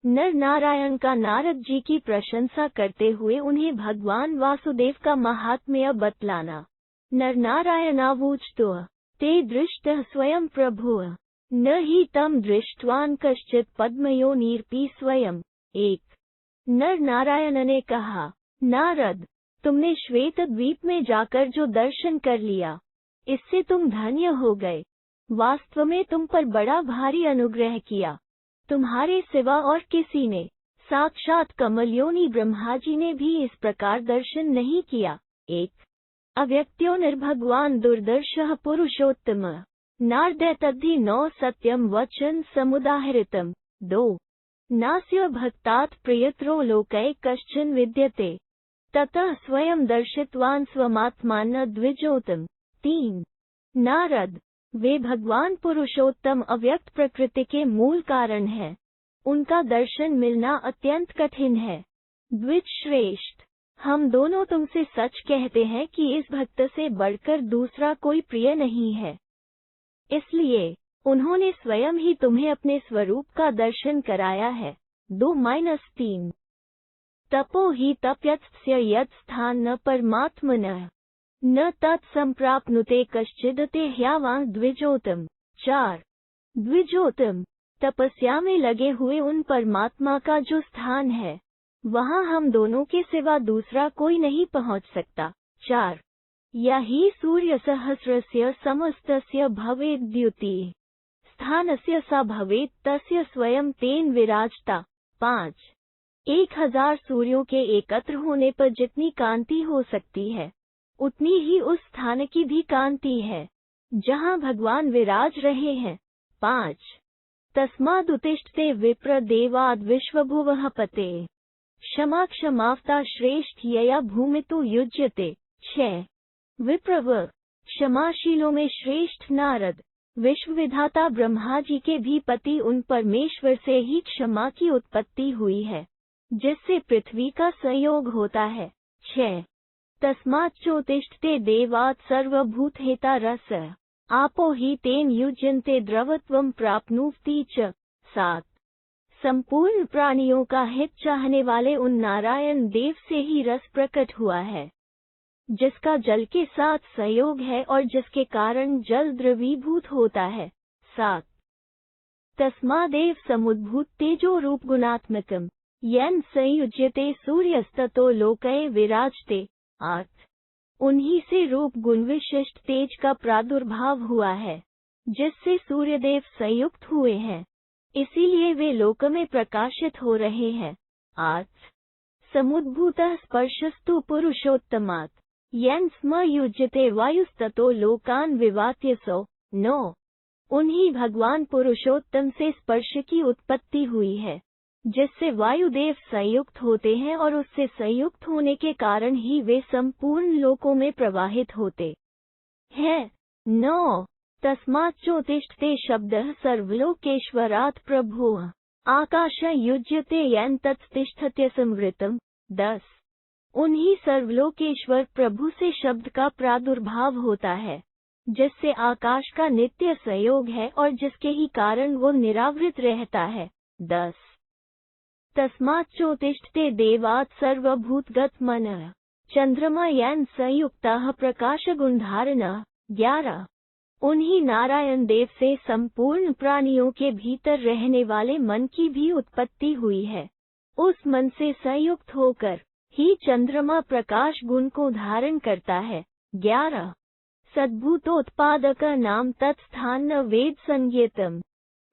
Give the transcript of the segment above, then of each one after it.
नर नारायण का नारद जी की प्रशंसा करते हुए उन्हें भगवान वासुदेव का महात्म्य बतलाना। नर नारायणावूचतो ते दृष्टः स्वयं प्रभुः न हि तम दृष्टवान कश्चित् पद्मयोनिर्पि स्वयं। एक नर नारायण ने कहा, नारद, तुमने श्वेत द्वीप में जाकर जो दर्शन कर लिया, इससे तुम धन्य हो गए। वास्तव में तुम पर बड़ा भारी अनुग्रह किया। तुम्हारे सिवा और किसी ने, साक्षात कमलयोनि ब्रह्मा जी ने भी इस प्रकार दर्शन नहीं किया। एक अव्यक्त्यो निर्भगवान दुर्दर्शः पुरुषोत्तम नारदैतद्धि नौ सत्यम वचन समुदाहृतम। दो नास्य भक्तात् प्रियतरो लोकै कश्चन विद्यते ततः स्वयं दर्शितवान स्वमात्मान द्विजोतम। तीन नारद, वे भगवान पुरुषोत्तम अव्यक्त प्रकृति के मूल कारण हैं। उनका दर्शन मिलना अत्यंत कठिन है। द्विज श्रेष्ठ, हम दोनों तुमसे सच कहते हैं कि इस भक्त से बढ़कर दूसरा कोई प्रिय नहीं है। इसलिए उन्होंने स्वयं ही तुम्हें अपने स्वरूप का दर्शन कराया है। 2-3 तपो हि तप्यत्स्य यत् स्थान न परमात्मनः न तत्संप्राप्नुते कश्चिदते ह्यावां द्विजोतम। 4 द्विजोतम, तपस्या में लगे हुए उन परमात्मा का जो स्थान है, वहाँ हम दोनों के सिवा दूसरा कोई नहीं पहुँच सकता। 4 या ही सूर्य सहस्रस्य समस्तस्य भवेद्द्युतिः स्थानस्य सा भवेत् तस्य स्वयं तेन विराजता। 5 1000 सूर्यों के एकत्र होने पर जितनी कांति हो सकती है, उतनी ही उस स्थान की भी कांति है जहाँ भगवान विराज रहे हैं। 5 तस्मादुत्तिष्ठते विप्र देवाद् विश्वभुवः पते क्षमा क्षमावता श्रेष्ठ यया भूमितो युज्यते। 6 विप्रव, क्षमाशीलों में श्रेष्ठ नारद, विश्वविधाता ब्रह्मा जी के भी पति उन परमेश्वर से ही क्षमा की उत्पत्ति हुई है, जिससे पृथ्वी का संयोग होता है। 6 तस्माच्चोत्तिष्ठते देवात् सर्वभूतहिता रस आपो हि तेन युज्यन्ते द्रवत्वं प्राप्नुवति च। 7 संपूर्ण प्राणियों का हित चाहने वाले उन नारायण देव से ही रस प्रकट हुआ है, जिसका जल के साथ संयोग है और जिसके कारण जल द्रवीभूत होता है। 7 तस्मादेव समुद्भूत तेजो रूप गुणात्मकम येन संयुज्यते सूर्यस्ततो लोकये विराजते। 8 उन्हीं से रूप गुण विशिष्ट तेज का प्रादुर्भाव हुआ है, जिससे सूर्यदेव संयुक्त हुए हैं, इसीलिए वे लोक में प्रकाशित हो रहे हैं। 8 समुद्भूतः स्पर्शस्तु पुरुषोत्तमात् येन स्म युज्यते वायुस्ततो लोकान विवात्यसो। 9 उन्हीं भगवान पुरुषोत्तम से स्पर्श की उत्पत्ति हुई है, जिससे वायुदेव संयुक्त होते हैं और उससे संयुक्त होने के कारण ही वे संपूर्ण लोकों में प्रवाहित होते हैं। 9 तस्माच्चोत्तिष्ठते शब्दः सर्वलोकेश्वरात् प्रभुः आकाशं युज्यते येन तत्तिष्ठत्यसंवृतम्। 10 उन्हीं सर्वलोकेश्वर प्रभु से शब्द का प्रादुर्भाव होता है, जिससे आकाश का नित्य संयोग है और जिसके ही कारण वो निरावृत रहता है। 10 तस्माच्चोत्तिष्ठते देवात् सर्वभूतगत मनः चंद्रमा येन संयुक्ताः प्रकाशगुणधारिणः। 11 उन्हीं नारायण देव से संपूर्ण प्राणियों के भीतर रहने वाले मन की भी उत्पत्ति हुई है। उस मन से संयुक्त होकर ही चंद्रमा प्रकाश गुण को धारण करता है। 11 सद्भूतोत्पादक नाम तत्स्थान न वेद संज्ञेतम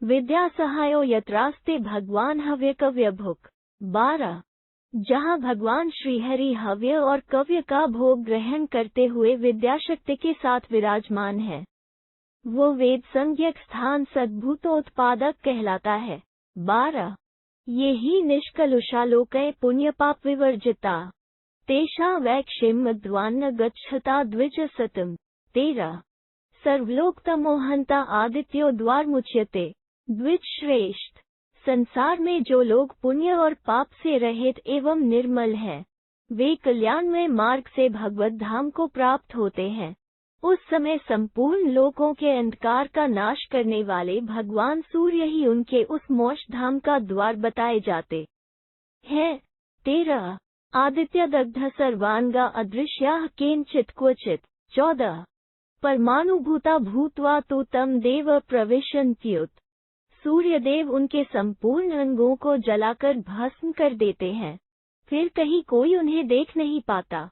विद्या सहायो यत्रास्ते भगवान हव्य कव्य भुक। 12 जहाँ भगवान श्रीहरि हव्य और कव्य का भोग ग्रहण करते हुए विद्याशक्ति के साथ विराजमान है, वो वेद संज्ञक स्थान सद्भूतोत्पादक कहलाता है। 12 ये ही निष्कलुषा लोकय पुण्य पाप विवर्जिता तेषा वैक्षेमद्वान्न गच्छता द्विजसतम। 13 सर्वलोकतमोहंता आदित्यो द्वारमुच्यते। द्विज श्रेष्ठ, संसार में जो लोग पुण्य और पाप से रहित एवं निर्मल हैं, वे कल्याणमय मार्ग से भगवत धाम को प्राप्त होते हैं। उस समय संपूर्ण लोकों के अंधकार का नाश करने वाले भगवान सूर्य ही उनके उस मोक्ष धाम का द्वार बताए जाते हैं। 13 आदित्य दग्ध सर्वांगा अदृश्याः केनचित् क्वचित्। 14 परमाणुभूता भूत्वा तु तं देव प्रविशन्त्युत। सूर्यदेव उनके संपूर्ण अंगों को जलाकर भस्म कर देते हैं, फिर कहीं कोई उन्हें देख नहीं पाता।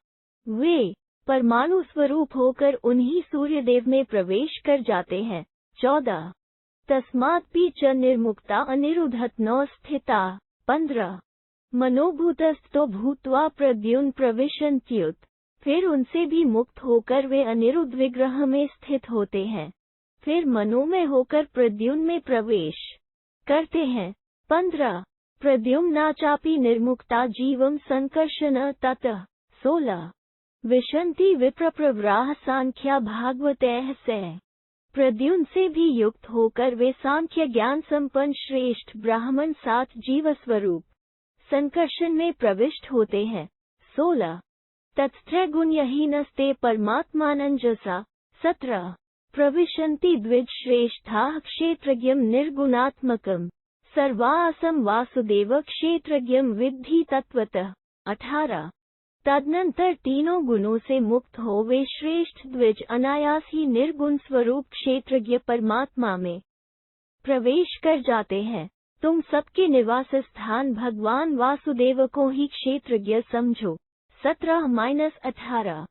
वे परमाणु स्वरूप होकर उन्हीं सूर्यदेव में प्रवेश कर जाते हैं। 14 तस्मात्पि च निर्मुक्ता अनिरुद्धत न स्थिता। 15 मनोभूतस्थो भूत्वा प्रद्युम्न प्रविशन्त्युत। फिर उनसे भी मुक्त होकर वे अनिरुद्ध विग्रह में स्थित होते हैं, फिर मनोमय होकर प्रद्युम्न में प्रवेश करते हैं। 15 प्रद्युम्नाचापि निर्मुक्ता जीवम संकर्षण ततः। 16 विशन्ति विप्रप्रवराः सांख्या भागवतैः सह। प्रद्युम्न से भी युक्त होकर वे सांख्य ज्ञान संपन्न श्रेष्ठ ब्राह्मण 7 जीव स्वरूप संकर्षण में प्रविष्ट होते हैं। 16 तत्स्त्रैगुण्यहीनस्ते परमात्मानंजसा। 17 प्रविशन्ति द्विज श्रेष्ठाः क्षेत्रज्ञं निर्गुणात्मकम् सर्वासं वासुदेव क्षेत्रज्ञं विद्धि तत्वतः। 18 तदनंतर तीनों गुणों से मुक्त हो वे श्रेष्ठ द्विज अनायास ही निर्गुण स्वरूप क्षेत्रज्ञ परमात्मा में प्रवेश कर जाते हैं। तुम सबके निवास स्थान भगवान वासुदेव को ही क्षेत्रज्ञ समझो। 17-18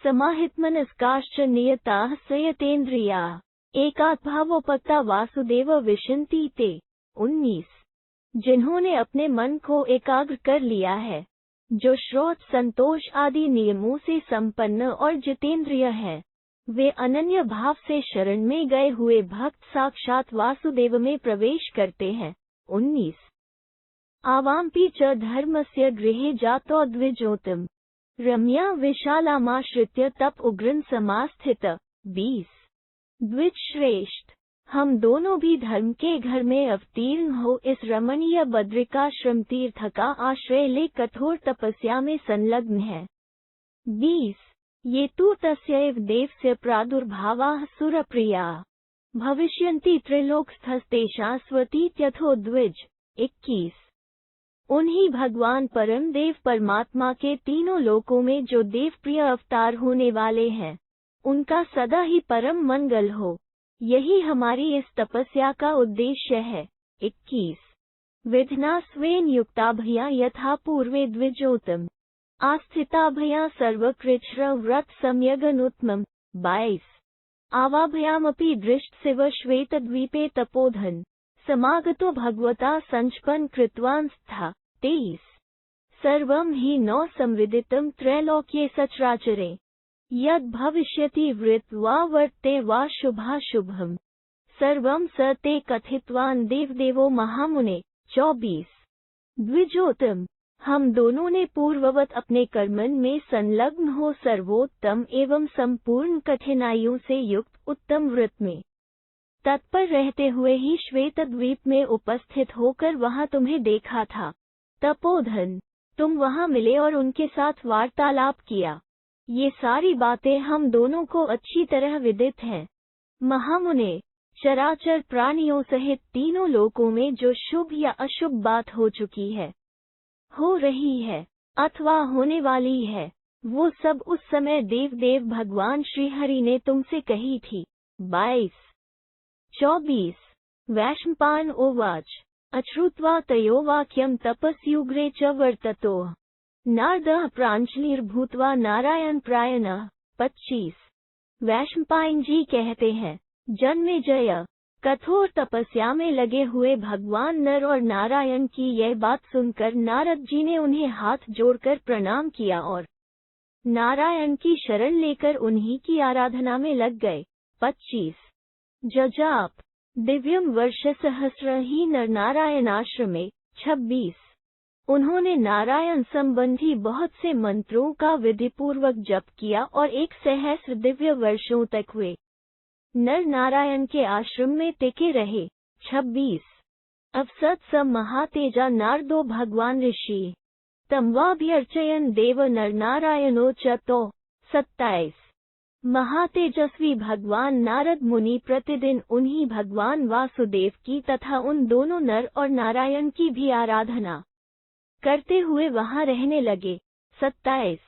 समाहितमनस्काश्च नियताः संयतेन्द्रियाः एकात्भावोपक्ता वासुदेव विशन्ति ते। 19 जिन्होंने अपने मन को एकाग्र कर लिया है, जो श्रोत संतोष आदि नियमों से संपन्न और जितेंद्रिय है, वे अनन्य भाव से शरण में गए हुए भक्त साक्षात वासुदेव में प्रवेश करते हैं। 19 आवाम्पि च धर्मस्य गृहे जातो द्विजोतम रम्या विशालामाश्रित्य तप उग्रन समास्थित। 20 द्विज श्रेष्ठ हम दोनों भी धर्म के घर में अवतीर्ण हो इस रमणीय बद्रिकाश्रम तीर्थ का आश्रय ले कठोर तपस्या में संलग्न है। 20 ये तु तस्यैव देवस्य प्रादुर्भावाः सुरप्रियाः भविष्यन्ति त्रिलोकस्थस्तेषां स्वतीत्यथो द्विज। 21 उन्हीं भगवान परम देव परमात्मा के तीनों लोकों में जो देवप्रिय अवतार होने वाले हैं, उनका सदा ही परम मंगल हो, यही हमारी इस तपस्या का उद्देश्य है। 21 विधना स्वेन युक्ताभया यथा पूर्वे द्विजोतम आस्थिताभया सर्वकृच्छ्र व्रत सम्यगनुत्तमम्। 22 आवाभयामपि दृष्टसिव श्वेतद्वीपे तपोधन समागतो भगवता संचपन् कृतवान् स्था। 23 सर्वं हि न संविदितं त्रैलोक्ये सचराचरे यद् भविष्यति वृत्वा वर्ते वा शुभाशुभम् सर्वं स ते कथितवान् देवदेवो महामुने। 24 द्विजोतम हम दोनों ने पूर्ववत अपने कर्मन में संलग्न हो सर्वोत्तम एवं संपूर्ण कठिनाइयों से युक्त उत्तम व्रत में तत्पर रहते हुए ही श्वेतद्वीप में उपस्थित होकर वहां तुम्हें देखा था। तपोधन तुम वहां मिले और उनके साथ वार्तालाप किया। ये सारी बातें हम दोनों को अच्छी तरह विदित हैं। महामुने चराचर प्राणियों सहित तीनों लोकों में जो शुभ या अशुभ बात हो चुकी है, हो रही है अथवा होने वाली है, वो सब उस समय देव भगवान श्रीहरि ने तुमसे कही थी। 22 24 वैशंपायन उवाच अश्रुत्वा तयो वाक्यं तपस्युग्रे च वर्ततोः नारदः प्राञ्जलिर्भूत्वा नारायण प्रायणः। 25 वैशंपायन जी कहते हैं, जन्मेजय कठोर तपस्या में लगे हुए भगवान नर और नारायण की यह बात सुनकर नारद जी ने उन्हें हाथ जोड़कर प्रणाम किया और नारायण की शरण लेकर उन्हीं की आराधना में लग गए। 25 जजाप दिव्यम वर्ष सहस्र ही नर नारायणाश्रमे। 26 उन्होंने नारायण संबंधी बहुत से मंत्रों का विधिपूर्वक जप किया और 1 सहस्र दिव्य वर्षों तक वे नर नारायण के आश्रम में टिके रहे। 26 अवसत स महातेजा नारदो भगवान ऋषि तमवाभ्यर्चयन देव नर नारायणो च तो। 27 महातेजस्वी भगवान नारद मुनि प्रतिदिन उन्हीं भगवान वासुदेव की तथा उन दोनों नर और नारायण की भी आराधना करते हुए वहां रहने लगे। 27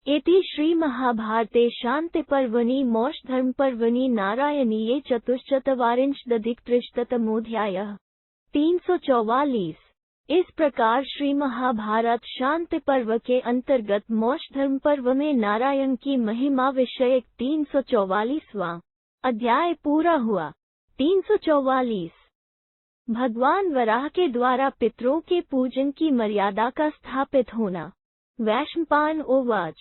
इति श्री महाभारते शांति पर्वणि मोक्षधर्म पर्वणि नारायणीये चतुश्चत्वारिंशदधिकत्रिशतमोऽध्यायः। 344 इस प्रकार श्री महाभारत शांति पर्व के अंतर्गत मोक्षधर्म पर्व में नारायण की महिमा विषयक 344वां अध्याय पूरा हुआ। 344 भगवान वराह के द्वारा पितरों के पूजन की मर्यादा का स्थापित होना। वैशंपायन उवाच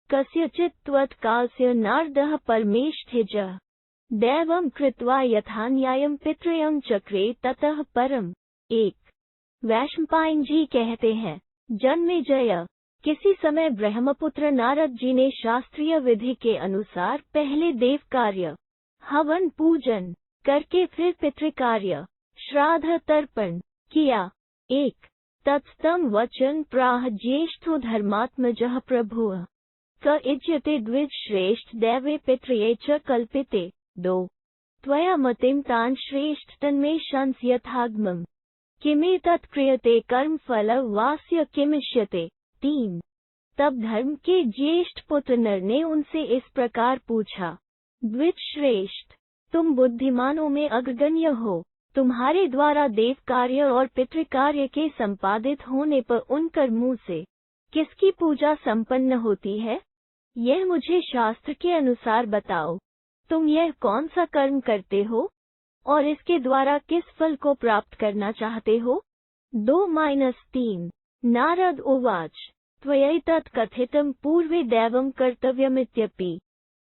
कस्यचित् त्वत्कालस्य नारदः परमेष्ठिजः दैवं कृत्वा यथा न्यायं पितृयं चक्रे ततः परम। 1 वैशंपायन जी कहते हैं, जन्मेजय, किसी समय ब्रह्मपुत्र नारद जी ने शास्त्रीय विधि के अनुसार पहले देव कार्य हवन पूजन करके फिर पितृकार्य श्राद्ध तर्पण किया। 1 तत्स्तम वचन प्राह ज्येष्ठो धर्मात्मजः प्रभुः क इज्यते द्विज श्रेष्ठ दैवे पितृये च कल्पिते। 2 त्वया मतिं तान् श्रेष्ठ तन्मे शंस यथागमम् किमेतत् क्रियते कर्म फल वास्य किमिष्यते। 3 तब धर्म के ज्येष्ठ पुत्र नर ने उनसे इस प्रकार पूछा, द्विज श्रेष्ठ, तुम बुद्धिमानों में अग्रगण्य हो, तुम्हारे द्वारा देव कार्य और पितृ कार्य के संपादित होने पर उन कर्मों से किसकी पूजा संपन्न होती है, यह मुझे शास्त्र के अनुसार बताओ। तुम यह कौन सा कर्म करते हो और इसके द्वारा किस फल को प्राप्त करना चाहते हो। 2-3 नारद उवाच त्वयैतत् कथितं पूर्वे दैवं कर्तव्यमित्यपि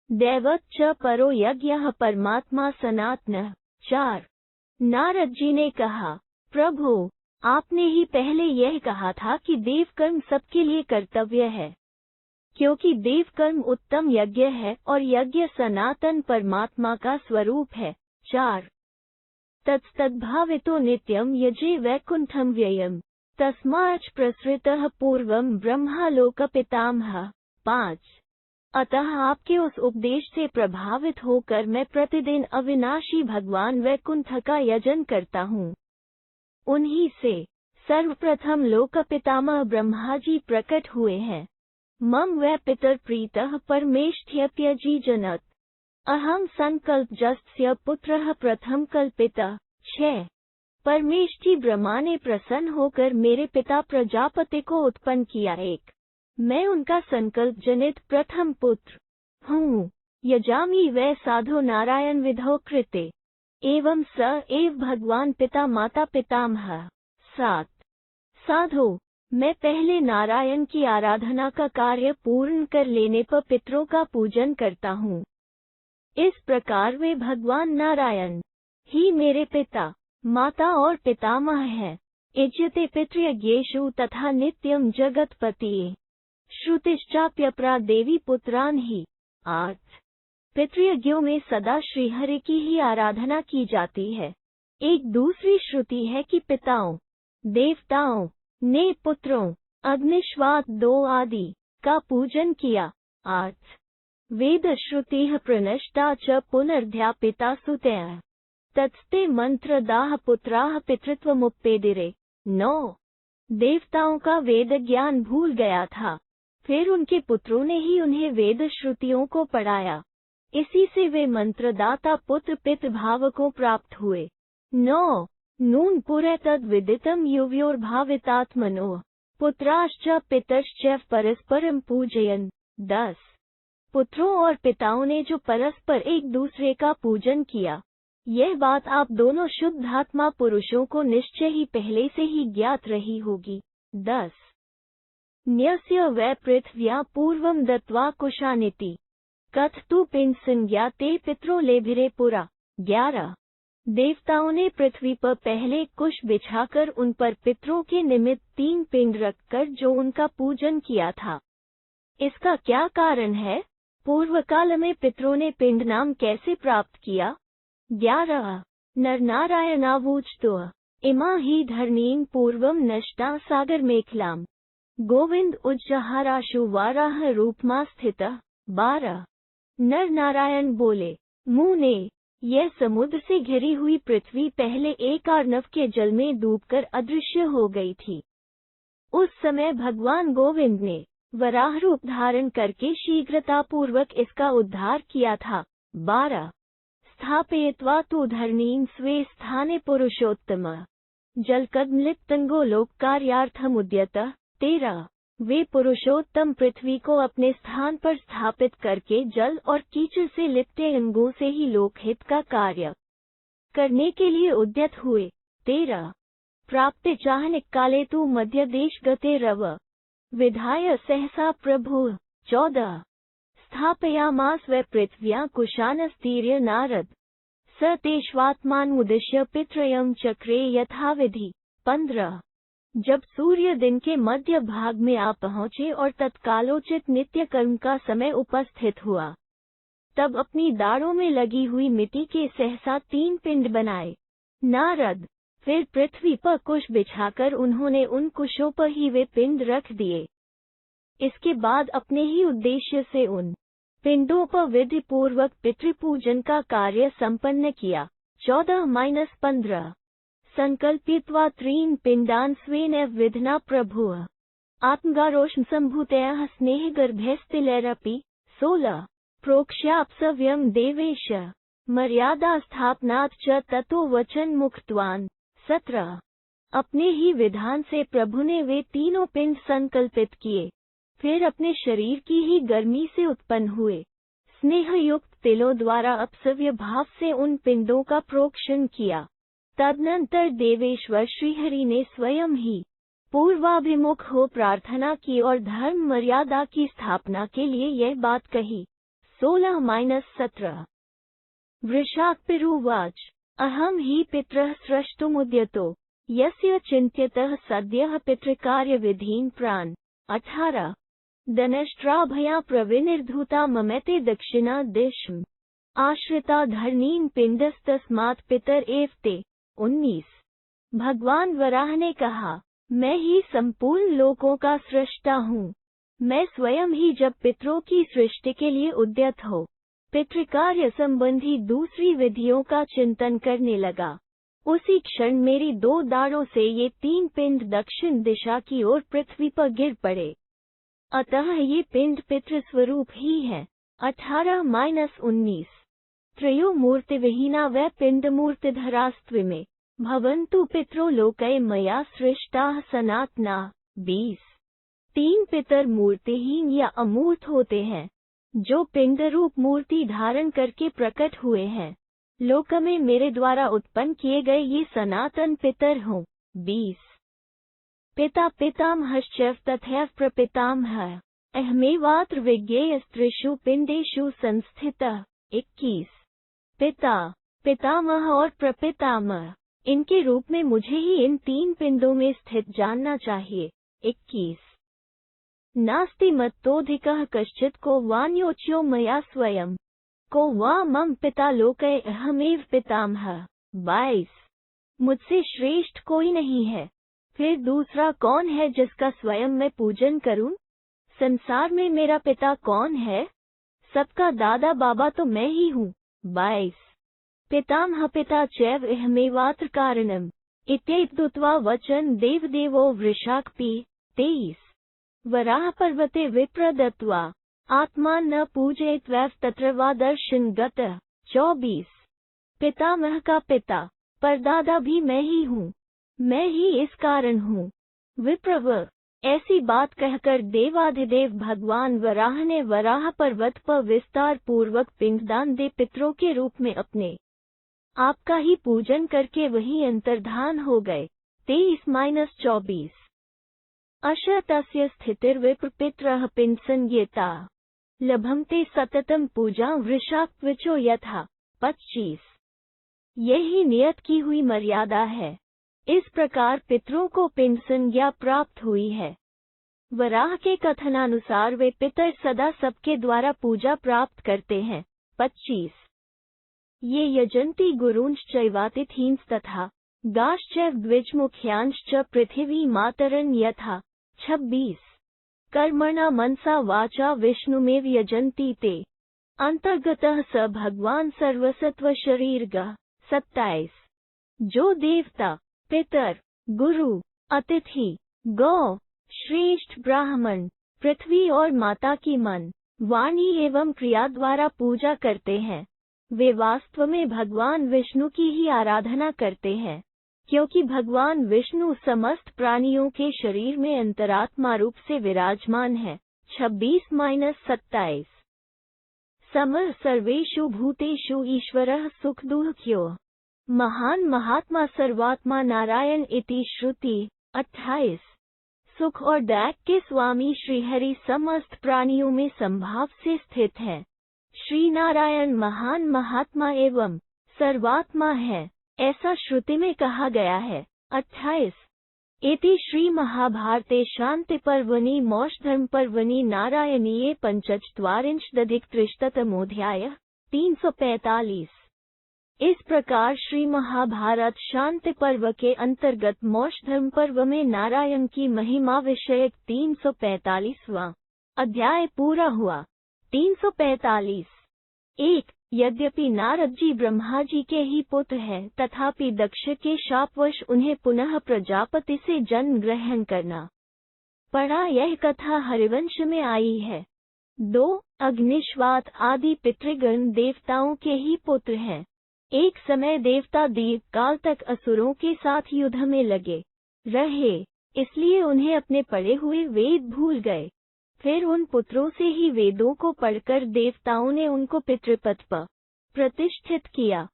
दैवत् च परो यज्ञः परमात्मा सनातनः। 4 नारद जी ने कहा, प्रभु, आपने ही पहले यह कहा था कि देव कर्म सबके लिए कर्तव्य है, क्योंकि देव कर्म उत्तम यज्ञ है और यज्ञ सनातन परमात्मा का स्वरूप है। 4 तत्स्तद्भावितो नित्यं यजे वैकुंठं व्ययम् तस्माच् प्रसृतः पूर्वं ब्रह्मालोक पितामहः। 5 अतः आपके उस उपदेश से प्रभावित होकर मैं प्रतिदिन अविनाशी भगवान वैकुंठ का यजन करता हूँ। उन्हीं से सर्वप्रथम लोक पितामह ब्रह्मा जी प्रकट हुए हैं। मम वै पितर प्रीतः परमेष्ठ्यप्यजीजनत् अहम संकल्पजस्य पुत्रः प्रथम कल्पितः। 6 परमेष्ठी ब्रह्मा ने प्रसन्न होकर मेरे पिता प्रजापति को उत्पन्न किया। 1 मैं उनका संकल्प जनित प्रथम पुत्र हूँ। यजामि वै साधो नारायण विधौ कृते एवं स एव भगवान पिता माता पितामहः। 7 साधो मैं पहले नारायण की आराधना का कार्य पूर्ण कर लेने पर पितरों का पूजन करता हूँ। इस प्रकार वे भगवान नारायण ही मेरे पिता माता और पितामह हैं। इज्यते पितृयज्ञेषु तथा नित्यं जगत्पतिये श्रुतिश्चाप्यपरा देवी पुत्रान् ही। 8 पितृयज्ञों में सदा श्रीहरि की ही आराधना की जाती है। एक दूसरी श्रुति है कि पिताओं देवताओं ने पुत्रों अग्निश्वात 2 आदि का पूजन किया। 8 वेद श्रुतिः प्रणष्टा च पुनर्ध्यापिता सुतयः तत्स्ते मंत्रदाः पुत्राः पितृत्वमुपपेदिरे। 9 देवताओं का वेद ज्ञान भूल गया था, फिर उनके पुत्रों ने ही उन्हें वेद श्रुतियों को पढ़ाया, इसी से वे मंत्रदाता पुत्र पितृभाव को प्राप्त हुए। 9 नून पुरे तद विदितम युवयोर्भावितात्मनो पुत्राश्च पितश्च परस्परम पूजयन्। 10 पुत्रों और पिताओं ने जो परस्पर एक दूसरे का पूजन किया, यह बात आप दोनों शुद्धात्मा पुरुषों को निश्चय ही पहले से ही ज्ञात रही होगी। 10 न्यस्य वै पृथ्व्या पूर्वं दत्त्वा कुशानिति कथतु पिंडसंज्ञा ते पितरो लेभिरे पुरा। 11 देवताओं ने पृथ्वी पर पहले कुश बिछाकर उन पर पितरों के निमित्त 3 पिंड रखकर जो उनका पूजन किया था। इसका क्या कारण है? पूर्व काल में पितरों ने पिंड नाम कैसे प्राप्त किया? 11 नरनारायणावूचतो इमा ही धरणीं पूर्वं नष्टा सागर मेखलाम गोविंद उज्जहाराशु वाराह रूपमा स्थितः। 12 नर नारायण बोले, मुने, यह समुद्र से घिरी हुई पृथ्वी पहले एक अर्णव के जल में डूबकर अदृश्य हो गई थी। उस समय भगवान गोविंद ने वराह रूप धारण करके शीघ्रतापूर्वक इसका उद्धार किया था। 12 स्थापयित्वा तु धरणीं स्वे स्थाने पुरुषोत्तम जलकदलिप्तंगो लोक कार्यार्थमुद्यतः। 13 वे पुरुषोत्तम पृथ्वी को अपने स्थान पर स्थापित करके जल और कीचड़ से लिपटे अंगों से ही लोकहित का कार्य करने के लिए उद्यत हुए। 13 प्राप्ते चाहनिक काले तु मध्य देश गते रव विधाय सहसा प्रभु। 14 स्थापयामास वै पृथ्व्यां कुशानस्तीर्य नारद स तेष्वात्मानुद्दिश्य पितृयं चक्रे यथाविधि। 15 जब सूर्य दिन के मध्य भाग में आ पहुँचे और तत्कालोचित नित्य कर्म का समय उपस्थित हुआ, तब अपनी दाढ़ों में लगी हुई मिट्टी के सहसा 3 पिंड बनाए। नारद फिर पृथ्वी पर कुश बिछाकर उन्होंने उन कुशों पर ही वे पिंड रख दिए। इसके बाद अपने ही उद्देश्य से उन पिंडों पर विधि पूर्वक पितृपूजन का कार्य संपन्न किया। 14-15 संकल्पित्वा त्रीन् पिंडान् स्वेन विधिना प्रभु आत्मगारोष्म संभूतयः स्नेहगर्भैस्तिलैरपि। 16 प्रोक्ष्याप्सव्यं देवेश मर्यादा स्थापनात् च ततो वचन मुक्तवान्। 17 अपने ही विधान से प्रभु ने वे तीनों पिंड संकल्पित किए, फिर अपने शरीर की ही गर्मी से उत्पन्न हुए स्नेह युक्त तिलों द्वारा अपसव्य भाव से उन पिंडों का प्रोक्षण किया। तदनंतर देवेश्वर श्रीहरि ने स्वयं ही पूर्वाभिमुख हो प्रार्थना की और धर्म मर्यादा की स्थापना के लिए यह बात कही। 16-17 वृषाक्पिरुवाच अहम हि पितरः स्रष्टुमुद्यतो यस्य चिन्त्यतः सद्यः पितृकार्य विधीन् प्राण। 18 दनष्ट्राभया प्रविनिर्धूता ममैते दक्षिणा दिशम् आश्रिता धरणीन् पिंडस्तस्मात् पितर एव ते। 19 भगवान वराह ने कहा, मैं ही संपूर्ण लोकों का सृष्टा हूँ। मैं स्वयं ही जब पितरों की सृष्टि के लिए उद्यत हो पितृकार्य संबंधी दूसरी विधियों का चिंतन करने लगा, उसी क्षण मेरी 2 दाढ़ों से ये 3 पिंड दक्षिण दिशा की ओर पृथ्वी पर गिर पड़े। अतः ये पिंड पितृस्वरूप ही है। 18-19 त्रयो मूर्तिविहीना वै पिंडमूर्तिधरास्त्विमे भवन्तु पितरो लोके मया सृष्टाः सनातना। 20 3 पितर मूर्तिहीन या अमूर्त होते हैं, जो पिंड रूप मूर्ति धारण करके प्रकट हुए हैं। लोक में मेरे द्वारा उत्पन्न किए गए ये सनातन पितर हों। 20 पिता पितामहश्च तथैव प्रपितामहः अहमेवात्र विज्ञेयस्त्रिषु पिंडेषु संस्थितः। 21 पिता पितामह और प्रपितामह, इनके रूप में मुझे ही इन 3 पिंडों में स्थित जानना चाहिए। 21 नास्ति मत्तोऽधिकः कश्चित् को वान्योच्यो मया स्वयं को वा मम पिता लोके अहमेव पितामहः। 22 मुझसे श्रेष्ठ कोई नहीं है, फिर दूसरा कौन है जिसका स्वयं मैं पूजन करूं? संसार में मेरा पिता कौन है? सबका दादा बाबा तो मैं ही हूँ। 22 पितामह पिता चैव अहमेवात्र कारणम् इत्येतदुक्त्वा वचन देवदेवो वृषाक्पि। 23 वराह पर्वते विप्रदत्त्वा आत्मान न पूजयित्वैव तत्र वा दर्शन गतः। 24 पितामह का पिता परदादा भी मैं ही हूँ, मैं ही इस कारण हूँ। विप्रव ऐसी बात कहकर देवाधिदेव भगवान वराह ने वराह पर्वत पर विस्तार पूर्वक पिंडदान दे पितरों के रूप में अपने आपका ही पूजन करके वही अंतर्धान हो गए। 23-24 अशतस्य स्थितिर्विप्र पितरः पिंडसंज्ञेता लभन्ते सततम पूजा वृषाक्विचो यथा। 25 यही नियत की हुई मर्यादा है, इस प्रकार पितरों को पिंड संज्ञा प्राप्त हुई है। वराह के कथनानुसार वे पितर सदा सबके द्वारा पूजा प्राप्त करते हैं। 25 ये यजन्ति गुरूंश्च चैवातिथींस् तथा गाश्चैव द्विजमुख्यांश्च पृथिवी मातरन् यथा। 26 कर्मणा मनसा वाचा विष्णुमेव यजन्ति ते अंतर्गतः स भगवान सर्वसत्व शरीरगा। 27। जो देवता, पितर, गुरु, अतिथि, गौ, श्रेष्ठ ब्राह्मण, पृथ्वी और माता की मन, वाणी एवं क्रिया द्वारा पूजा करते हैं, वे वास्तव में भगवान विष्णु की ही आराधना करते हैं, क्योंकि भगवान विष्णु समस्त प्राणियों के शरीर में अंतरात्मा रूप से विराजमान है। 26-27। समर सर्वेषु भूतेषु ईश्वरः सुख दुःख्यो। महान महात्मा सर्वात्मा नारायण इति श्रुति। 28। सुख और दैक के स्वामी श्रीहरि समस्त प्राणियों में संभाव से स्थित है। श्री नारायण महान महात्मा एवं सर्वात्मा है, ऐसा श्रुति में कहा गया है। 28। इति श्री महाभारते शांति पर्वणि मोक्षधर्म पर्वणि नारायणीये पंचचत्वारिंशदधिक-300तमोऽध्यायः। 345। इस प्रकार श्री महाभारत शांति पर्व के अंतर्गत मोक्ष धर्म पर्व में नारायण की महिमा विषयक 345वां अध्याय पूरा हुआ। 345। 1। यद्यपि नारद जी ब्रह्मा जी के ही पुत्र हैं, तथापि दक्ष के शापवश उन्हें पुनः प्रजापति से जन्म ग्रहण करना पड़ा। यह कथा हरिवंश में आई है। 2। अग्निश्वात आदि पितृगण देवताओं के ही पुत्र हैं। एक समय देवता दीर्घ काल तक असुरों के साथ युद्ध में लगे रहे, इसलिए उन्हें अपने पढ़े हुए वेद भूल गए। फिर उन पुत्रों से ही वेदों को पढ़कर देवताओं ने उनको पितृपद पर प्रतिष्ठित किया।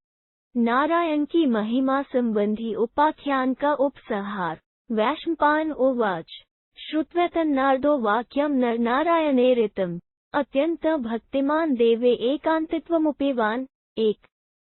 नारायण की महिमा संबंधी उपाख्यान का उपसंहार। वैशंपायन उवाच। श्रुत्वैतन्नारदो वाक्यम नरनारायणेरितम् अत्यंत भक्तिमान देवे एकांतित्वमुपेवान। 1।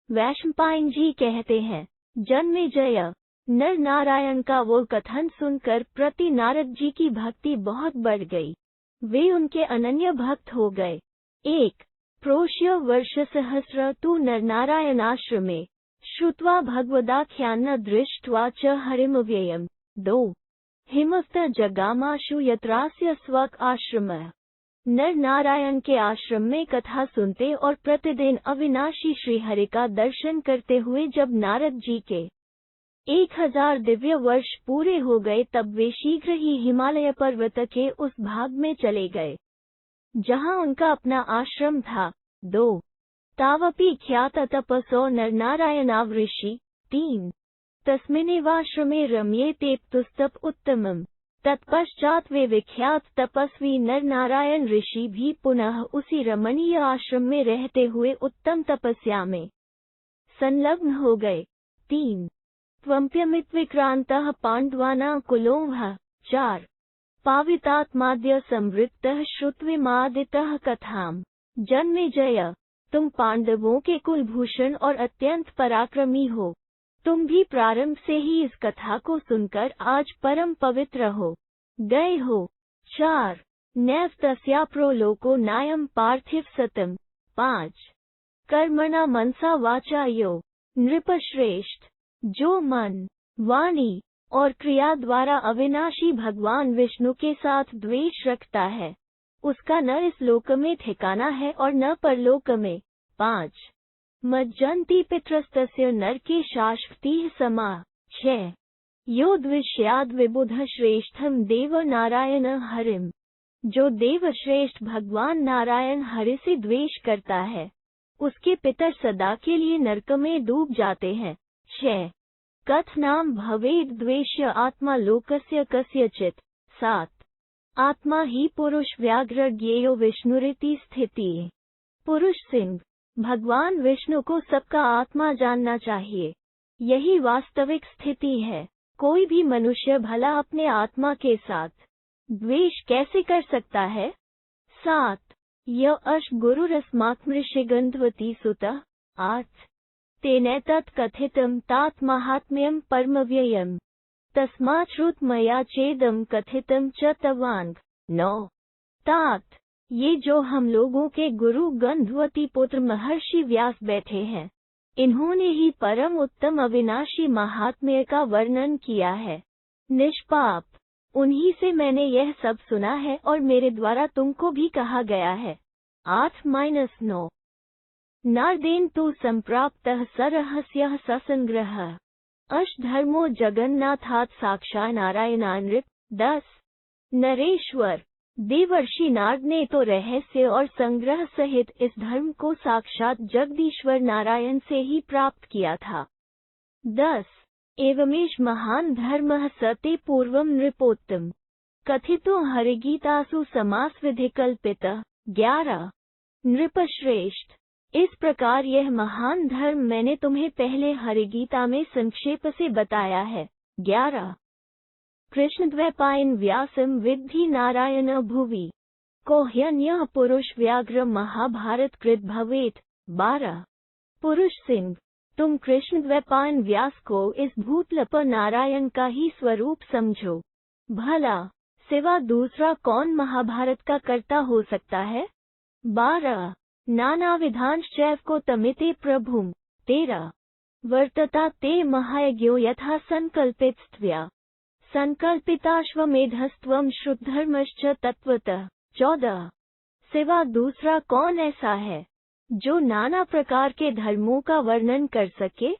वैशंपायन जी कहते हैं, जन्मेजय नर नारायण का वो कथन सुनकर प्रति नारद जी की भक्ति बहुत बढ़ गई। वे उनके अनन्य भक्त हो गए। 1। प्रोष्य वर्षसहस्र तु नरनारायणाश्रमे श्रुत्वा भगवदाख्यान्न दृष्ट्वा च हरिमव्ययम्। 2। हिमस्त जगामाशु यत्रास्य स्वक आश्रमः। नर नारायण के आश्रम में कथा सुनते और प्रतिदिन अविनाशी श्रीहरि का दर्शन करते हुए जब नारद जी के 1000 दिव्य वर्ष पूरे हो गए, तब वे शीघ्र ही हिमालय पर्वत के उस भाग में चले गए जहां उनका अपना आश्रम था। 2। तावपि ख्यात तपसो नरनारायणावऋषि। 3। तस्मिन्नेवाश्रमे रम्येते पुस्तप उत्तमम्। तत्पश्चात वे विख्यात तपस्वी नर नारायण ऋषि भी पुनः उसी रमणीय आश्रम में रहते हुए उत्तम तपस्या में संलग्न हो गए। 3। त्वम्प्यमित्विक्रान्तः पाण्डवानां कुलोऽह। 4। पावितात्माद्य संवृत्तः श्रुत्विमादितः कथाम्। जन्मेजय, तुम पांडवों के कुलभूषण और अत्यंत पराक्रमी हो। तुम भी प्रारंभ से ही इस कथा को सुनकर आज परम पवित्र हो गए हो। 4। नैव तस्या प्रोलोको नायम पार्थिव सतम। 5। कर्मणा मनसा वाचा यो नृपश्रेष्ठ, जो मन, वाणी और क्रिया द्वारा अविनाशी भगवान विष्णु के साथ द्वेष रखता है, उसका न इस लोक में ठिकाना है और न परलोक में। 5। मज्जन्ति पितृस्तस्य नरके शाश्वतीः समा। 6। यो द्विष्याद् विबुध श्रेष्ठम देव नारायण हरिम। जो देव श्रेष्ठ भगवान नारायण हरि से द्वेष करता है, उसके पितर सदा के लिए नरक में डूब जाते हैं। 6। कथनाम भवेद द्वेष्य आत्मा लोकस्य कस्यचित्। 7। आत्मा ही पुरुष व्याघ्र ज्ञेयो विष्णुरिति स्थिति। पुरुष सिंह, भगवान विष्णु को सबका आत्मा जानना चाहिए, यही वास्तविक स्थिति है। कोई भी मनुष्य भला अपने आत्मा के साथ द्वेष कैसे कर सकता है। 7। य अश गुरुरस्मात्मृषिगन्धवती सुतः। 8। तेनैतत् कथितं तात महात्म्यं परमव्ययम्, तस्मात् श्रुत मया चेदं कथितं च तवांग। 9। तात, ये जो हम लोगों के गुरु गंधवती पुत्र महर्षि व्यास बैठे हैं, इन्होंने ही परम उत्तम अविनाशी महात्म्य का वर्णन किया है। निष्पाप, उन्हीं से मैंने यह सब सुना है और मेरे द्वारा तुमको भी कहा गया है। 8-9। नारदेन तु संप्राप्तः सरहस्यः ससंग्रह अष्टधर्मो जगन्नाथात् साक्षात् नारायणानृप 10। नरेश्वर देवर्षि नारद ने तो रहस्य और संग्रह सहित इस धर्म को साक्षात जगदीश्वर नारायण से ही प्राप्त किया था। 10। एवमेष महान धर्मः सते पूर्वं नृपोत्तम कथितो हरिगीतासु समास विधि कल्पितः 11। नृपश्रेष्ठ इस प्रकार यह महान धर्म मैंने तुम्हें पहले हरिगीता में संक्षेप से बताया है। 11। कृष्णद्वैपायन व्यासम विद्धि नारायण भुवि को ह्यन्यः पुरुष व्याघ्र महाभारत कृत भवेत। 12। पुरुष सिंह तुम कृष्णद्वैपायन व्यास को इस भूतल पर नारायण का ही स्वरूप समझो। भला सिवा दूसरा कौन महाभारत का कर्ता हो सकता है। 12। नाना विधांश्चैव को तमिते प्रभुम। 13। वर्तता ते महायज्ञो यथा संकल्पितस्त्वया संकल्पिताश्वमेधस्त्वं श्रुतधर्मश्च तत्वतः। 14। सिवा दूसरा कौन ऐसा है जो नाना प्रकार के धर्मों का वर्णन कर सके।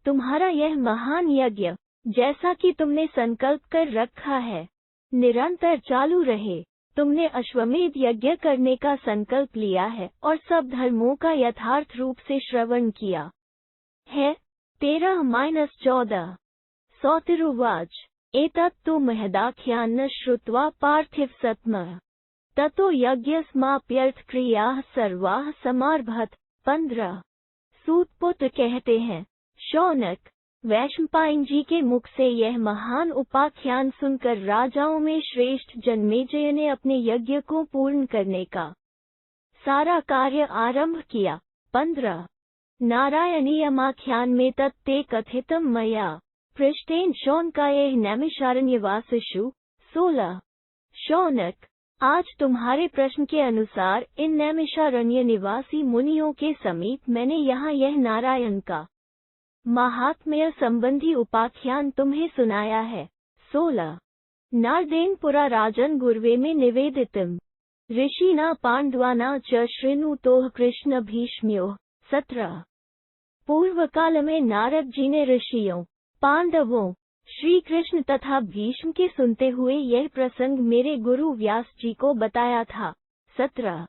तुम्हारा यह महान यज्ञ जैसा कि तुमने संकल्प कर रखा है निरंतर चालू रहे। तुमने अश्वमेध यज्ञ करने का संकल्प लिया है और सब धर्मों का यथार्थ रूप से श्रवण किया है। 13-14। सौतिरुवाच एतत्तु महदाख्यान्न श्रुत्वा पार्थिव सत्मः ततो यज्ञस्माप्यर्थक्रियाः सर्वाः समारभत। 15। सूतपुत्र कहते हैं शौनक वैशंपायन जी के मुख से यह महान उपाख्यान सुनकर राजाओं में श्रेष्ठ जन्मेजय ने अपने यज्ञ को पूर्ण करने का सारा कार्य आरंभ किया। 15। नारायणीयमाख्यान में तत्ते कथितम मया पृष्ठेन शौनकाय नैमिषारण्यवासिषु। 16। शौनक आज तुम्हारे प्रश्न के अनुसार इन नैमिषारण्य निवासी मुनियों के समीप मैंने यहाँ यह नारायण का महात्म्य संबंधी उपाख्यान तुम्हें सुनाया है। 16। नारदेन पुरा राजन गुर्वे में निवेदितम ऋषिना पांडवाना च शृणुतोः कृष्ण भीष्म्यो। 17। पूर्व काल में नारद जी ने ऋषियों पांडवों श्री कृष्ण तथा भीष्म के सुनते हुए यह प्रसंग मेरे गुरु व्यास जी को बताया था। 17।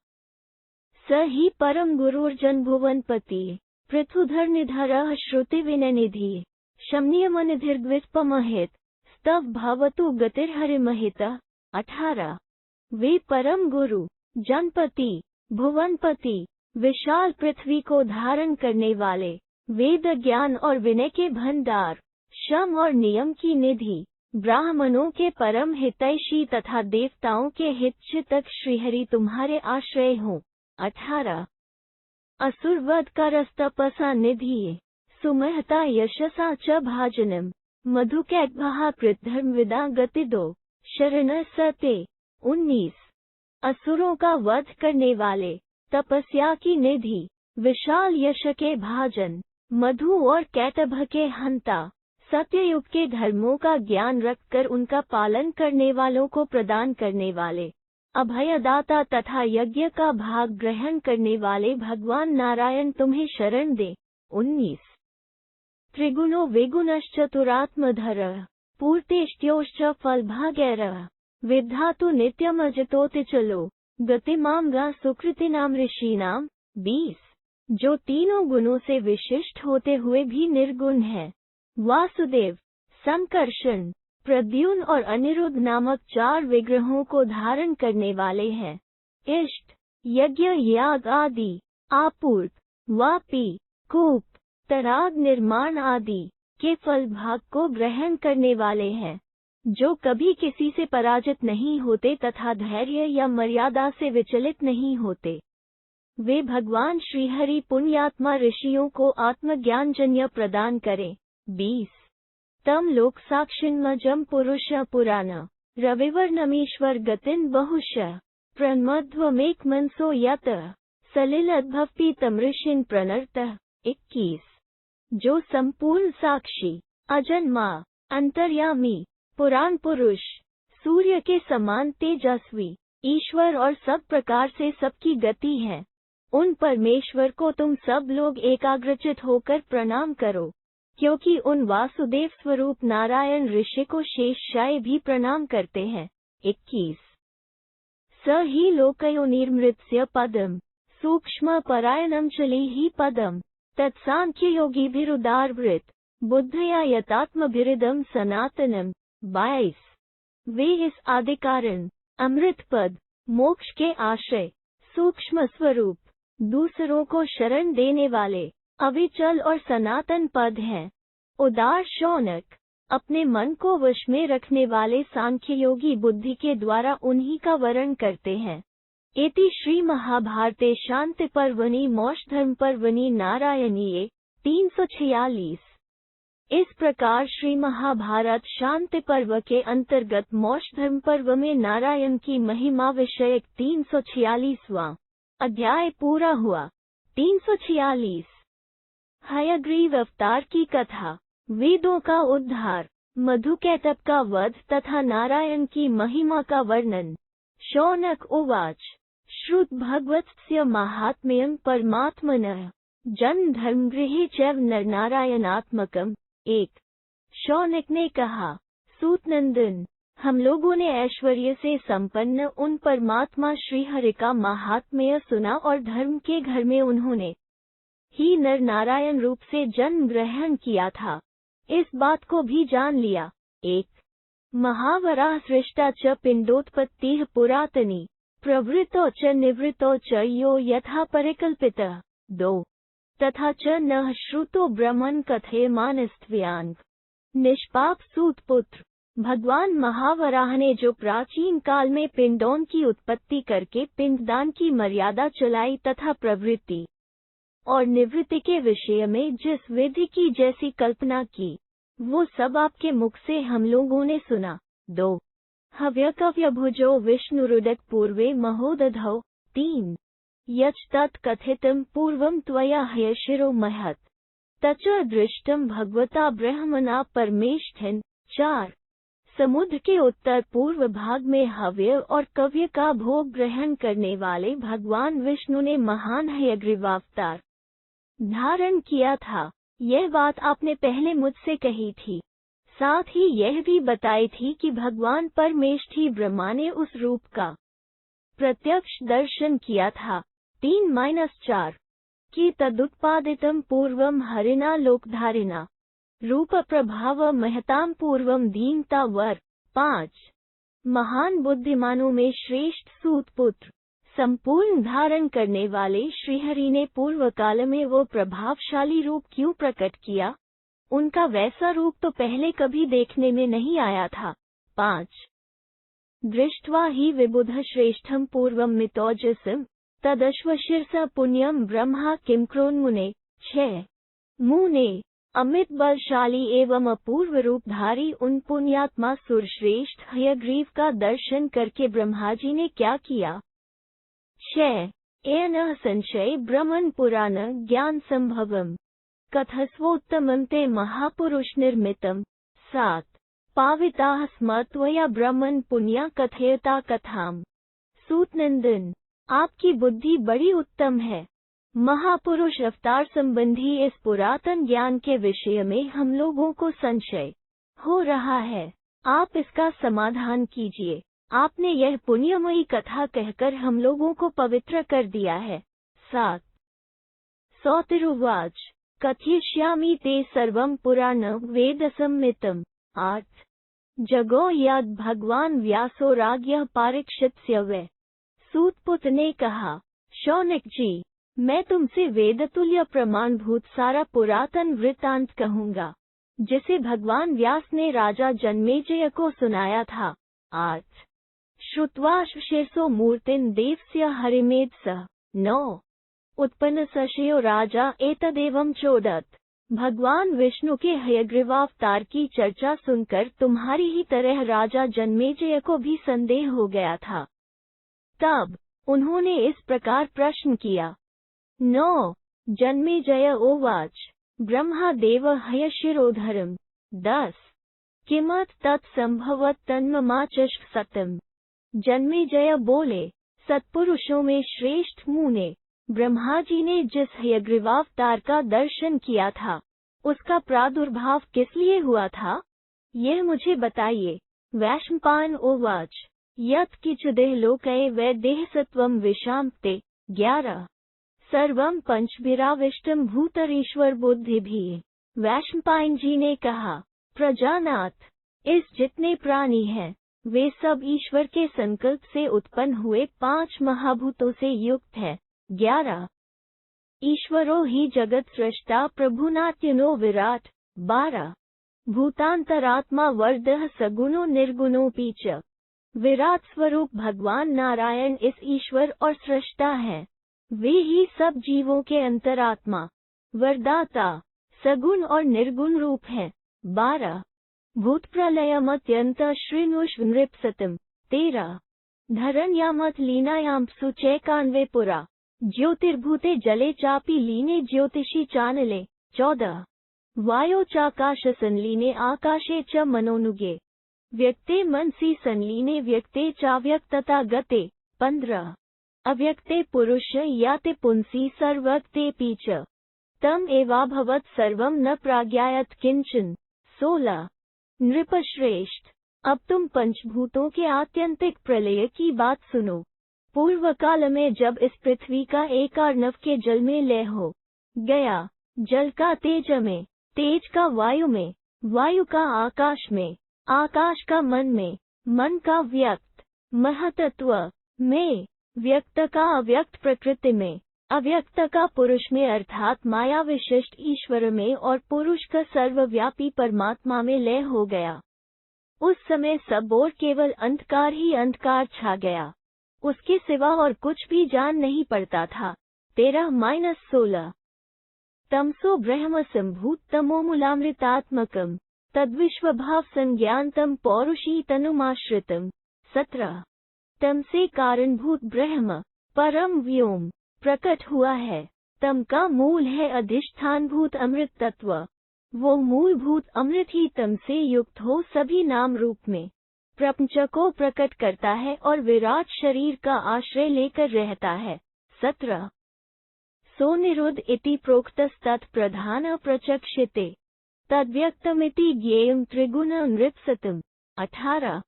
स ही परम गुरुर्जन भुवनपति पृथुधर निधरः श्रुति विनयनिधि शमनीयमनिधिर्ग्विष्पमहित स्तव भवतु गतिर्हरिमहितः। 18। वे परम गुरु जनपति भुवनपति विशाल पृथ्वी को धारण करने वाले वेद ज्ञान और विनय के भंडार शम और नियम की निधि ब्राह्मणों के परम हितैषी तथा देवताओं के हितचितक श्रीहरि तुम्हारे आश्रय हों। 18। असुरवध का रस्तपसा निधि सुमहता यशसा च भाजनम मधुकैकभा कृतधर्म विदा गतिदो शरण सते। 19। असुरों का वध करने वाले तपस्या की निधि विशाल यश के भाजन मधु और कैटभ के हंता सत्ययुग के धर्मों का ज्ञान रखकर उनका पालन करने वालों को प्रदान करने वाले अभयदाता तथा यज्ञ का भाग ग्रहण करने वाले भगवान नारायण तुम्हें शरण दे। 19। त्रिगुणो विगुणश्चतुरात्मधरः पूर्तेष्ट्योश्च फलभागैरः विद्धातु नित्यमजितोतिचलो गतिमांगा सुकृतिनाम ऋषिनाम। 20। जो तीनों गुणों से विशिष्ट होते हुए भी निर्गुण है वासुदेव संकर्षण प्रद्युम्न और अनिरुद्ध नामक 4 विग्रहों को धारण करने वाले हैं। इष्ट यज्ञ याग आदि आपूर्त वापी कूप तराग निर्माण आदि के फल भाग को ग्रहण करने वाले हैं जो कभी किसी से पराजित नहीं होते तथा धैर्य या मर्यादा से विचलित नहीं होते। वे भगवान श्रीहरि पुण्यात्मा ऋषियों को आत्मज्ञानजन्य प्रदान करें। 20। तम लोक साक्षिन्मजम पुरुष पुराण रविवर्णमीश्वर गतिन बहुश प्रन्मध्वमेक मनसो यत सलिलद्भवती तमृषिन प्रणर्त। 21। जो संपूर्ण साक्षी अजन्मा अंतर्यामी पुराण पुरुष सूर्य के समान तेजस्वी ईश्वर और सब प्रकार से सबकी गति है उन परमेश्वर को तुम सब लोग एकाग्रचित होकर प्रणाम करो, क्योंकि उन वासुदेव स्वरूप नारायण ऋषि को शेषशायी भी प्रणाम करते हैं। 21 स ही लोकयोनिर्मृत्स्य पदम सूक्ष्म परायणम चली ही पदम तत्सांख्य योगीभिरुदारवृत बुद्धया यतात्मभिरिदम सनातनम। 22 वे इस आदि कारण, अमृत पद, मोक्ष के आश्रय, सूक्ष्म स्वरूप, दूसरों को शरण देने वाले, अविचल और सनातन पद हैं। उदार शौनक, अपने मन को वश में रखने वाले सांख्य योगी बुद्धि के द्वारा उन्हीं का वर्ण करते हैं। इति श्री महाभारते शांति पर्वणि मोक्षधर्म पर्वणि नारायणीये 346। इस प्रकार श्री महाभारत शांति पर्व के अंतर्गत मोक्षधर्म पर्व में नारायण की महिमा विषयक 346वां अध्याय पूरा हुआ। 346 हयग्रीव अवतार की कथा, वेदों का उद्धार, मधुकैटभ का वध तथा नारायण की महिमा का वर्णन। शौनक उवाच श्रुत भगवत्स्य माहात्म्यं परमात्मनः जन्म धर्म गृहे चैव नरनारायणात्मकम्। 1 शौनक ने कहा, सूतनंदन, हम लोगों ने ऐश्वर्य से संपन्न उन परमात्मा श्रीहरि का महात्म्य सुना और धर्म के घर में उन्होंने ही नर नारायण रूप से जन्म ग्रहण किया था, इस बात को भी जान लिया। 1 महावराः सृष्टा च पिंडोत्पत्तिः पुरातनी प्रवृत्तो च निवृत्तो च यो यथा परिकल्पितः। 2 तथा च न श्रुतो ब्रह्मन् कथयमानस्त्वयान्। निष्पाप सूत पुत्र, भगवान महावराह ने जो प्राचीन काल में पिंडों की उत्पत्ति करके पिंडदान की मर्यादा चलाई तथा प्रवृत्ति और निवृत्ति के विषय में जिस विधि की जैसी कल्पना की, वो सब आपके मुख से हम लोगों ने सुना। 2 हव्यकव्यभुजो विष्णुरुदक पूर्वे महोदधौ। 3 यच् तत् कथितं पूर्वं त्वया हयशिरो महत् तच दृष्टं भगवता ब्रह्मणा परमेष्ठिन। 4 समुद्र के उत्तर पूर्व भाग में हव्य और कव्य का भोग ग्रहण करने वाले भगवान विष्णु ने महान हयग्रीवावतार धारण किया था। यह बात आपने पहले मुझसे कही थी। साथ ही यह भी बताई थी कि भगवान परमेष्ठी ब्रह्मा ने उस रूप का प्रत्यक्ष दर्शन किया था। 3-4 कि तदुत्पादितं पूर्वं हरिणा लोकधारिणा रूप प्रभाव महतां पूर्वं दीनता वर। 5 महान बुद्धिमानों में श्रेष्ठ सूत पुत्र, संपूर्ण धारण करने वाले श्रीहरि ने पूर्व काल में वो प्रभावशाली रूप क्यों प्रकट किया? उनका वैसा रूप तो पहले कभी देखने में नहीं आया था। 5 दृष्ट्वा ही विबुध श्रेष्ठं पूर्वं मितोजसं तदश्वशीर्ष पुण्यं ब्रह्मा किं क्रोन्मुने। 6 मुने अमित बलशाली एवं अपूर्व रूपधारी उन पुण्यात्मा सुरश्रेष्ठ हयग्रीव का दर्शन करके ब्रह्मा जी ने क्या किया? 6 एन संशय ब्रह्मन् पुराण ज्ञान संभवम् कथस्वोत्तमं ते महापुरुष निर्मितम्। 7 पाविताः स्म त्वया ब्रह्मन् पुण्या कथयता कथाम्। सूतनंदन, आपकी बुद्धि बड़ी उत्तम है। महापुरुष अवतार संबंधी इस पुरातन ज्ञान के विषय में हम लोगों को संशय हो रहा है, आप इसका समाधान कीजिए। आपने यह पुण्यमयी कथा कहकर हम लोगों को पवित्र कर दिया है। 7 सौतिरुवाच कथयिष्यामि ते सर्वं पुराण वेद सम्मितम्। 8 जगो यद भगवान व्यासो राज्ञः पारीक्षित्स्य वै। सूतपुत्र ने कहा, शौनक जी, मैं तुमसे वेदतुल्य प्रमाणभूत सारा पुरातन वृत्तांत कहूँगा, जिसे भगवान व्यास ने राजा जन्मेजय को सुनाया था। 8 श्रुत्वा शीर्षो मूर्तिन देवस्य हरिमेध सह। 9 उत्पन्न सशयो राजा एतदेवं चोदत। भगवान विष्णु के हयग्रीवावतार की चर्चा सुनकर तुम्हारी ही तरह राजा जन्मेजय को भी संदेह हो गया था। तब उन्होंने इस प्रकार प्रश्न किया। 9 जन्मेजय उवाच ब्रह्मादेव हयशिरोधरम्। 10 किमत तत्संभवत् तन्ममाचष् सतम्। जन्मेजय बोले, सत्पुरुषों में श्रेष्ठ मुने, ब्रह्मा जी ने जिस हयग्रीवावतार का दर्शन किया था, उसका प्रादुर्भाव किस लिए हुआ था, यह मुझे बताइए। वैशंपायन उवाच यत् किंचिदेह लोके वैदेहसत्वं विषाम्ते 11 सर्वं पंचभिराविष्टम भूतरीश्वर बुद्धिभिः। वैशंपायन जी ने कहा, प्रजानाथ, इस जितने प्राणी हैं, वे सब ईश्वर के संकल्प से उत्पन्न हुए 5 महाभूतों से युक्त है। 11 ईश्वरो ही जगत सृष्टा प्रभुनात्यनो विराट। 12 भूतांतरात्मा वर्दः सगुणो निर्गुणोऽपि च। विराट स्वरूप भगवान नारायण इस ईश्वर और सृष्टा हैं। वे ही सब जीवों के अंतरात्मा, वरदाता, सगुण और निर्गुण रूप हैं। 12 भूत प्रलयमत्यंत श्रीनुष्व नृपसतम। 13 धरण्यामथ लीनायाम सुचैकान्वे पुरा। ज्योतिर्भूते जले चापी लीने ज्योतिषी चानले। 14 वायो चाकाश संलीने आकाशे च मनोनुगे। व्यक्ते मनसी संलीने व्यक्ते चाव्यक्तता गते। 15 अव्यक्ते पुरुष याते पुंसी सर्वक्ते पीच तम एवाभवत सर्वम न प्राज्ञायत किंचन। 16 नृपश्रेष्ठ, अब तुम पंचभूतों के आत्यंतिक प्रलय की बात सुनो। पूर्व काल में जब इस पृथ्वी का एक अर्णव के जल में लय हो गया, जल का तेज में, तेज का वायु में, वायु का आकाश में, आकाश का मन में, मन का व्यक्त महतत्व में, व्यक्त का अव्यक्त प्रकृति में, अव्यक्त का पुरुष में अर्थात माया विशिष्ट ईश्वर में और पुरुष का सर्वव्यापी परमात्मा में लय हो गया। उस समय सब और केवल अंधकार ही अंधकार छा गया, उसके सिवा और कुछ भी जान नहीं पड़ता था। 13-16 तमसो ब्रह्म संभूत तमोमूलामृतात्मकम तद्विश्वभाव संज्ञानतम पौरुषी तनुमाश्रितम। 17 तम से कारणभूत ब्रह्म परम व्योम प्रकट हुआ है। तम का मूल है अधिष्ठानभूत अमृत तत्व। वो मूलभूत अमृत ही तम से युक्त हो सभी नाम रूप में प्रपंच को प्रकट करता है और विराट शरीर का आश्रय लेकर रहता है। 17 सो निरुद्ध इति प्रोक्तस्तत् प्रधान प्रचक्षिते तद्व्यक्तमिति ज्ञेयं त्रिगुण नृपसतम। 18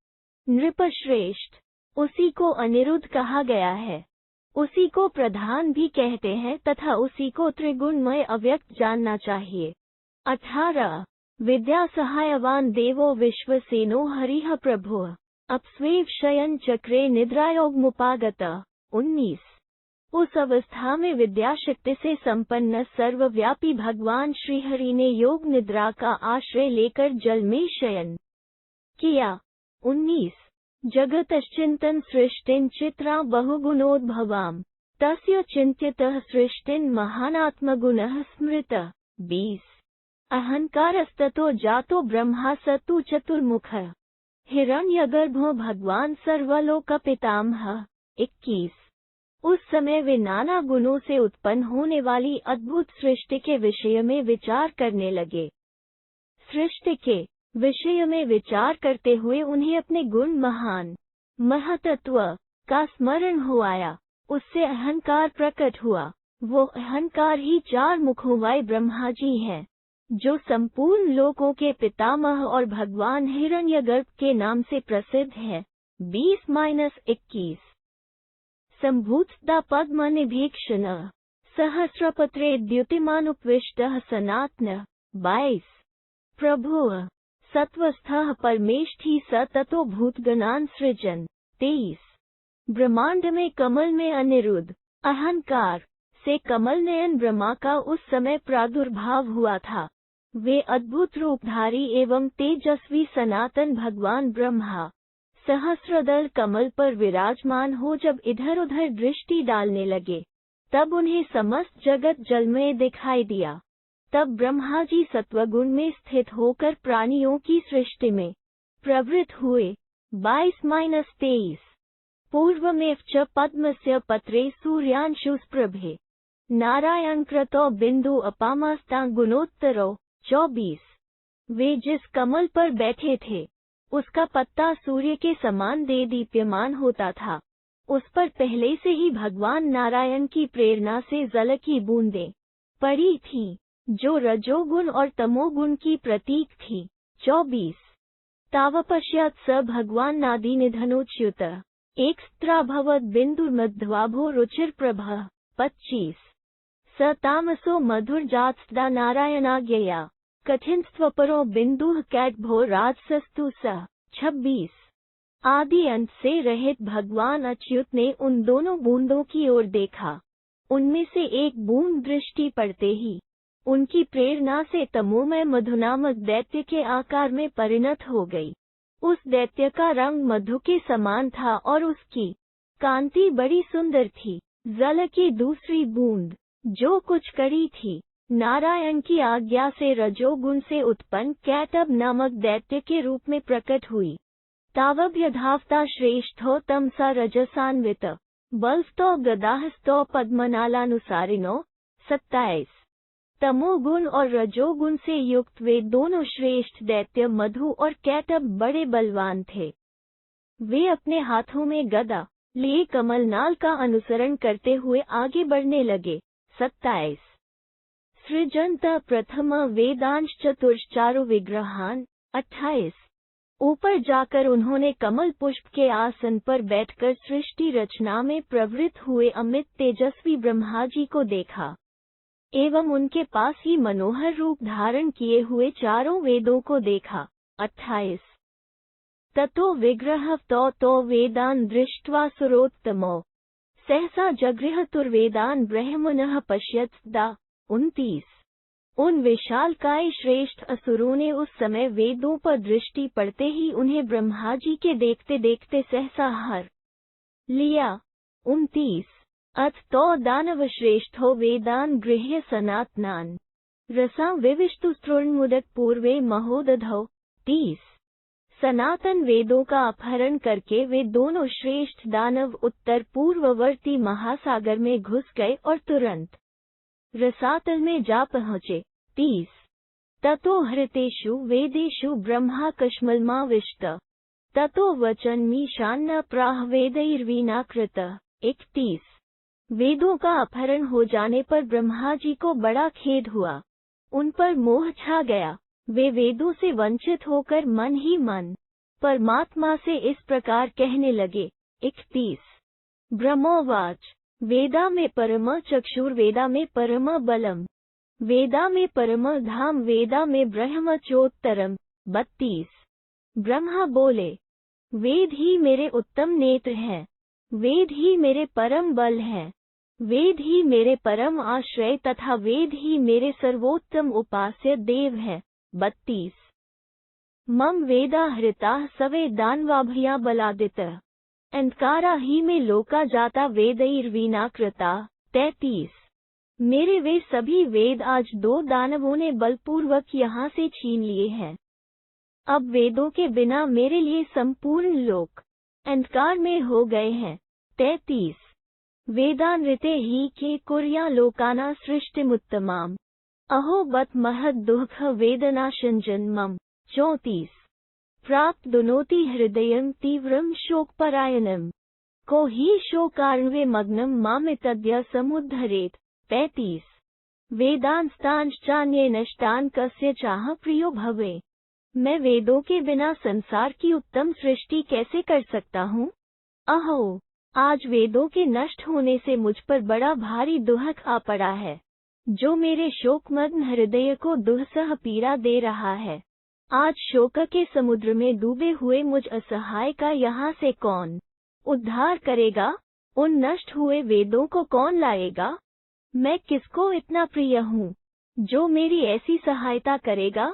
नृपश्रेष्ठ, उसी को अनिरुद्ध कहा गया है, उसी को प्रधान भी कहते हैं तथा उसी को त्रिगुणमय अव्यक्त जानना चाहिए। 18 विद्या सहायवान देवो विश्वसेनो हरिः प्रभुः अपस्वेव शयन चक्रे निद्रायोगमुपागत। 19 उस अवस्था में विद्या शक्ति से संपन्न सर्वव्यापी भगवान श्रीहरि ने योग निद्रा का आश्रय लेकर जल में शयन किया। 19 जगतश्चिंतन सृष्टिन चित्रा बहुगुणोद्भवाम तस्य चिंत्यतः सृष्टिन महानात्मगुणः स्मृतः। 20 अहंकारस्ततो जातो ब्रह्मा स तु चतुर्मुखः हिरण्यगर्भो भगवान सर्वलोक पितामहः। 21 उस समय वे नाना गुणों से उत्पन्न होने वाली अद्भुत सृष्टि के विषय में विचार करने लगे। सृष्टि के विषय में विचार करते हुए उन्हें अपने गुण महान महतत्व का स्मरण हो आया, उससे अहंकार प्रकट हुआ। वो अहंकार ही 4 मुखों वाले ब्रह्मा जी हैं, जो संपूर्ण लोकों के पितामह और भगवान हिरण्यगर्भ के नाम से प्रसिद्ध है। 20-21 संभूतदा पद्मनिभीक्षण सहस्रपत्रे द्युतिमानुपविष्टः सनातन। 22 प्रभुः सत्वस्थः परमेष्ठी स ततो भूतगणान् सृजन। 23 ब्रह्मांड में कमल में अनिरुद्ध अहंकार से कमल नयन ब्रह्मा का उस समय प्रादुर्भाव हुआ था। वे अद्भुत रूपधारी एवं तेजस्वी सनातन भगवान ब्रह्मा सहस्रदल कमल पर विराजमान हो जब इधर उधर दृष्टि डालने लगे, तब उन्हें समस्त जगत जलमय दिखाई दिया। तब ब्रह्मा जी सत्वगुण में स्थित होकर प्राणियों की सृष्टि में प्रवृत्त हुए। 22-23 पूर्वमेव च पद्मस्य पत्रे सूर्यांशुस्प्रभे नारायण कृतो बिंदु अपामस्ता गुणोत्तरो। 24 वे जिस कमल पर बैठे थे, उसका पत्ता सूर्य के समान दीप्यमान होता था। उस पर पहले से ही भगवान नारायण की प्रेरणा से जल की बूंदें पड़ी थी, जो रजोगुण और तमोगुण की प्रतीक थी। 24 तावपश्चात् स भगवान नादि निधनोच्युत एक स्त्राभवद बिंदुर्मध्वाभो रुचिर्प्रभः। 25 स तामसो मधुर्जात्सदा नारायणाज्ञया कठिनस्त्वपरो बिंदुः कैटभो राजसस्तु स। 26 आदि अंत से रहित भगवान अच्युत ने उन दोनों बूंदों की ओर देखा। उनमें से एक बूंद दृष्टि पड़ते ही उनकी प्रेरणा से तमोमय मधु नामक दैत्य के आकार में परिणत हो गई। उस दैत्य का रंग मधु के समान था और उसकी कांति बड़ी सुंदर थी। जल की दूसरी बूंद, जो कुछ कड़ी थी, नारायण की आज्ञा से रजोगुण से उत्पन्न कैटभ नामक दैत्य के रूप में प्रकट हुई। तावभ्यधावता श्रेष्ठो तमसा रजसान्वित बलस्तो गदाहस्तो पद्मनालानुसारिणो। 27 तमोगुण और रजोगुण से युक्त वे दोनों श्रेष्ठ दैत्य मधु और कैटभ बड़े बलवान थे। वे अपने हाथों में गदा लिए कमलनाल का अनुसरण करते हुए आगे बढ़ने लगे। 27 सृजंत प्रथम वेदांश चतुर्चारु विग्रहान। 28 ऊपर जाकर उन्होंने कमल पुष्प के आसन पर बैठकर सृष्टि रचना में प्रवृत्त हुए अमित तेजस्वी ब्रह्मा जी को देखा एवं उनके पास ही मनोहर रूप धारण किए हुए चारों वेदों को देखा। 28 ततो विग्रह तो वेदान दृष्ट्वा सुरोत्तमो सहसा जगृहतुर्वेदान ब्रह्मणः पश्यत्सदा। 29 उन विशालकाय श्रेष्ठ असुरों ने उस समय वेदों पर दृष्टि पड़ते ही उन्हें ब्रह्मा जी के देखते देखते सहसा हर लिया। 29 अथ तो दानव श्रेष्ठो वेदान गृह्य सनातनान रसा विविष्टुस्तृण्मुदक पूर्वे महोदधौ। 30 सनातन वेदों का अपहरण करके वे दोनों श्रेष्ठ दानव उत्तर पूर्ववर्ती महासागर में घुस गए और तुरंत रसातल में जा पहुँचे। 30 ततो हृतेषु वेदेषु ब्रह्मा कश्मलमाविष्ट ततो वचनमीशान्न प्राह वेदैर्वीणाकृत। 31 वेदों का अपहरण हो जाने पर ब्रह्मा जी को बड़ा खेद हुआ, उन पर मोह छा गया। वे वेदों से वंचित होकर मन ही मन परमात्मा से इस प्रकार कहने लगे। 31 ब्रह्मोवाच वेदा में परम चक्षुर्वेदा में परम बलम वेदा में परम धाम वेदा में ब्रह्म चोत्तरम। 32 ब्रह्मा बोले, वेद ही मेरे उत्तम नेत्र हैं, वेद ही मेरे परम बल हैं, वेद ही मेरे परम आश्रय तथा वेद ही मेरे सर्वोत्तम उपास्य देव है। 32 मम वेदा हृता सवे दानवाभया बलादित अंधकारा ही में लोका जाता वेदैर्वीणा कृता। 33 मेरे वे सभी वेद आज दो दानवों ने बलपूर्वक यहाँ से छीन लिए हैं। अब वेदों के बिना मेरे लिए संपूर्ण लोक अंधकार में हो गए हैं। 33 वेदानृते ही के कुर्या लोकाना सृष्टिमुत्तमाम अहो बत महद दुःख वेदनाशंजन मम। 34 प्राप्त दुनोति हृदयं तीव्रम शोकपरायणम को ही शोकार्णवे मग्नम मामितद्य समुद्धरेत। 35 वेदांस्तांश्चान्ये नष्टान कस्य चाह प्रियो भवे मैं वेदों के बिना संसार की उत्तम सृष्टि कैसे कर सकता हूँ। अहो आज वेदों के नष्ट होने से मुझ पर बड़ा भारी दुःख आ पड़ा है, जो मेरे शोकमग्न हृदय को दुस्सह पीड़ा दे रहा है। आज शोक के समुद्र में डूबे हुए मुझ असहाय का यहाँ से कौन उद्धार करेगा। उन नष्ट हुए वेदों को कौन लाएगा। मैं किसको इतना प्रिय हूँ जो मेरी ऐसी सहायता करेगा।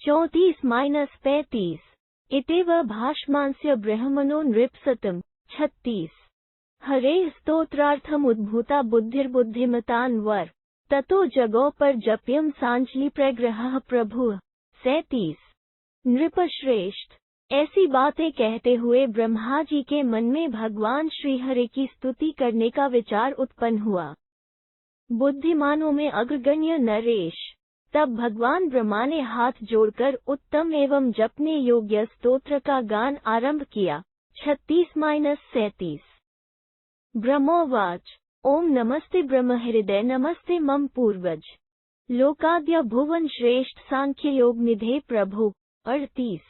34-35 इतेव भाष्मांस्य ब्रह्मणो नृपसतम। 36 हरे स्तोत्रार्थम उद्भूता बुद्धिर्बुद्धिमतान वर ततो जगो पर जप्यम सांजलि प्रग्रह प्रभु। 37 नृपश्रेष्ठ ऐसी बातें कहते हुए ब्रह्मा जी के मन में भगवान श्रीहरि की स्तुति करने का विचार उत्पन्न हुआ। बुद्धिमानों में अग्रगण्य नरेश तब भगवान ब्रह्मा ने हाथ जोड़कर उत्तम एवं जपने योग्य स्तोत्र का गान आरंभ किया। 36-37 ब्रह्मोवाच ओम नमस्ते ब्रह्महृदय नमस्ते मम पूर्वज लोकाद्य भुवन श्रेष्ठ सांख्य योग निधे प्रभु। 38।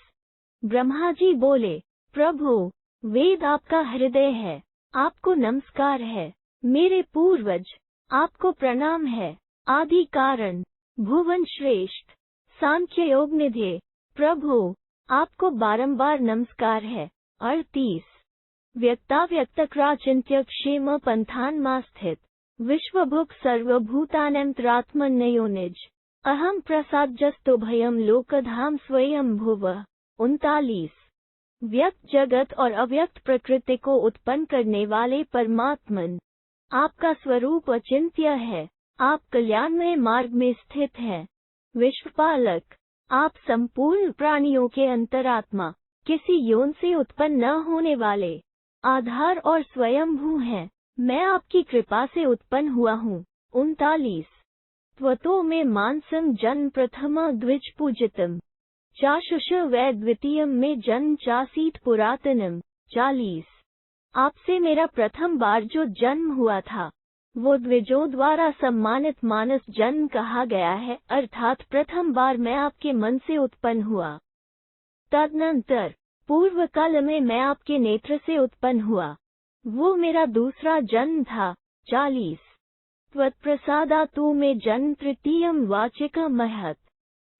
ब्रह्मा जी बोले, प्रभु, वेद आपका हृदय है, आपको नमस्कार है। मेरे पूर्वज, आपको प्रणाम है। आदि कारण, भुवन श्रेष्ठ, सांख्य योग निधे, प्रभु, आपको बारंबार नमस्कार है। 38। व्यक्ताव्यक्तक्राचिन्त्य क्षेम पंथान्मास्थित विश्वभुक् सर्वभूतानन्तरात्मन्यो निज अहम प्रसादजस्तुभयम लोकधाम स्वयं भुव। 39। व्यक्त जगत और अव्यक्त प्रकृति को उत्पन्न करने वाले परमात्मन, आपका स्वरूप अचिंत्य है, आप कल्याणमय मार्ग में स्थित हैं। विश्वपालक, आप संपूर्ण प्राणियों के अंतरात्मा, किसी योन से उत्पन्न न होने वाले आधार और स्वयंभू हैं। मैं आपकी कृपा से उत्पन्न हुआ हूँ। 39। त्वतो में मानसं जन्म प्रथम द्विज पूजितम चाशुष वै द्वितीयम में जन्म चासीत पुरातनम। 40। आपसे मेरा प्रथम बार जो जन्म हुआ था वो द्विजों द्वारा सम्मानित मानस जन्म कहा गया है, अर्थात प्रथम बार मैं आपके मन से उत्पन्न हुआ। तदनंतर पूर्व काल में मैं आपके नेत्र से उत्पन्न हुआ, वो मेरा दूसरा जन्म था। 40। त्वत्प्रसादातु में जन्म तृतीयम वाचिक महत्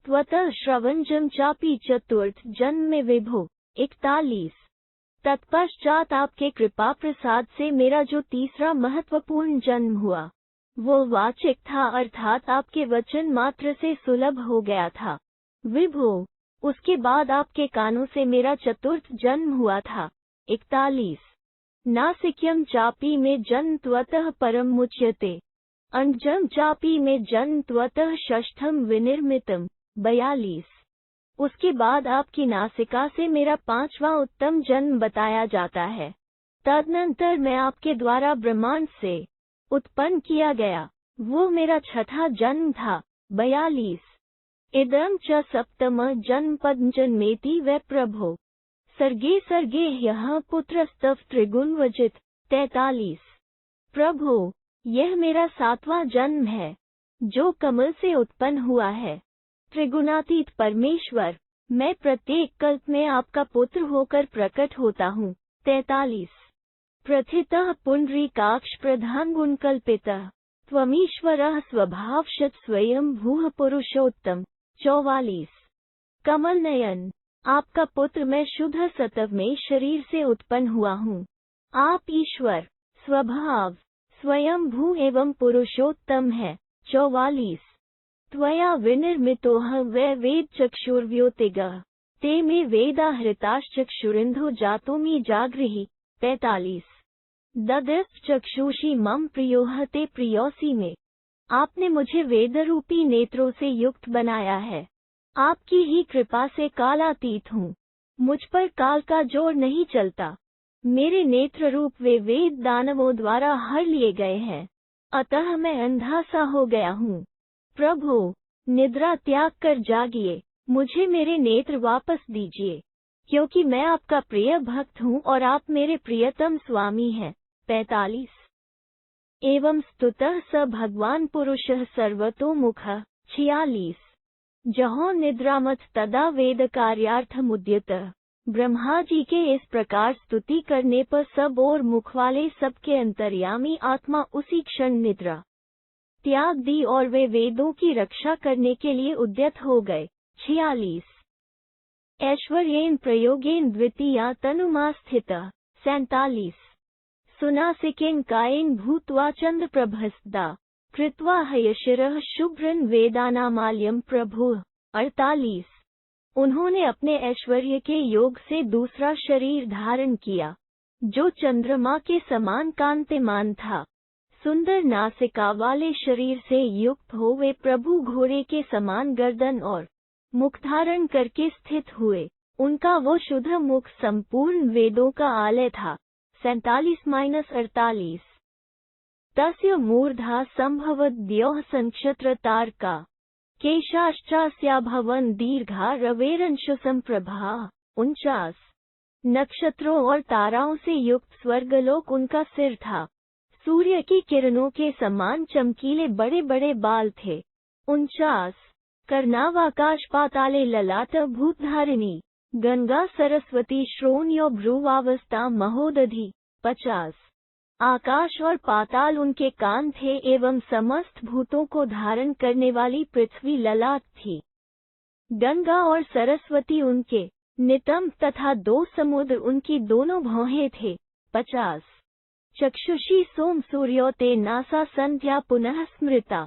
त्वतः श्रवणजम चापी चतुर्थ जन्म में विभो। 41। तत्पश्चात आपके कृपा प्रसाद से मेरा जो तीसरा महत्वपूर्ण जन्म हुआ वो वाचिक था, अर्थात आपके वचन मात्र से सुलभ हो गया था। विभो, उसके बाद आपके कानों से मेरा चतुर्थ जन्म हुआ था। 41। नासिक्यम चापी में जन्म त्वतः परम मुच्यते अंजम चापी में जन्म त्वतः षष्ठम विनिर्मितम। 42। उसके बाद आपकी नासिका से मेरा पांचवा उत्तम जन्म बताया जाता है। तदनंतर मैं आपके द्वारा ब्रह्मांड से उत्पन्न किया गया, वो मेरा छठा जन्म था। 42। इदं च सप्तम जन्म पद्मजन्मेति वै प्रभो सर्गे सर्गे यह पुत्रस्तव त्रिगुणवजित। 43। प्रभु, यह मेरा सातवां जन्म है जो कमल से उत्पन्न हुआ है। त्रिगुणातीत परमेश्वर, मैं प्रत्येक कल्प में आपका पुत्र होकर प्रकट होता हूँ। 43। प्रथितः पुंडरीकाक्ष प्रधान गुण कल्पितः त्वमीश्वरः स्वभावशत स्वयं भूः पुरुषोत्तम। 44। कमल नयन, आपका पुत्र मैं शुद्ध सतव में शरीर से उत्पन्न हुआ हूँ। आप ईश्वर, स्वभाव, स्वयं भू एवं पुरुषोत्तम है। 44। त्वया विनिर्मितोह वै वेद चक्षुर्व्योतिगः ते मे वेदा हृताश्चक्षुरिन्धो जातोमि जागृहि। 45। ददस्त चक्षुषी मम प्रियोह ते प्रियोसी में, आपने मुझे वेदरूपी नेत्रों से युक्त बनाया है। आपकी ही कृपा से कालातीत हूँ, मुझ पर काल का जोर नहीं चलता। मेरे नेत्र रूप वे वेद दानवों द्वारा हर लिए गए हैं, अतः मैं अंधा सा हो गया हूँ। प्रभु, निद्रा त्याग कर जागिए, मुझे मेरे नेत्र वापस दीजिए, क्योंकि मैं आपका प्रिय भक्त हूँ और आप मेरे प्रियतम स्वामी हैं। 45। एवं स्तुतः स भगवान पुरुषः सर्वतोमुखः। 46। जहो निद्रामथ तदा वेद कार्यार्थमुद्यतः। ब्रह्मा जी के इस प्रकार स्तुति करने पर सब और मुख वाले सबके अंतर्यामी आत्मा उसी क्षण निद्रा त्याग दी और वे वेदों की रक्षा करने के लिए उद्यत हो गए। 46। ऐश्वर्येन प्रयोगेन द्वितीया तनुमा स्थितः। 47। सुनासिकेन कायेन भूत्वा चंद्र प्रभस्दा कृत्वा हयशिरः शुभ्रन वेदानामाल्यम प्रभु। 48। उन्होंने अपने ऐश्वर्य के योग से दूसरा शरीर धारण किया जो चंद्रमा के समान कांतिमान था। सुंदर नासिका वाले शरीर से युक्त हो वे प्रभु घोड़े के समान गर्दन और मुख धारण करके स्थित हुए। उनका वो शुद्ध मुख संपूर्ण वेदों का आलय था। 47-48। तस्य मूर्धा संभवद्योः संक्षत्र तारका केशाश्चास्याभवन् दीर्घा रवेरंशु संप्रभा। 49। नक्षत्रों और ताराओं से युक्त स्वर्गलोक उनका सिर था। सूर्य की किरणों के समान चमकीले बड़े बड़े बाल थे। 49 कर्णावाकाश पाताले ललाट भूतधारिणी गंगा सरस्वती श्रोण्यो भ्रुवावस्था महोदधि। 50 आकाश और पाताल उनके कान थे एवं समस्त भूतों को धारण करने वाली पृथ्वी ललाट थी। गंगा और सरस्वती उनके नितंब तथा 2 समुद्र उनकी दोनों भौहें थे। 50 चक्षुषी सोम सूर्यो ते नासा संध्या पुनः स्मृता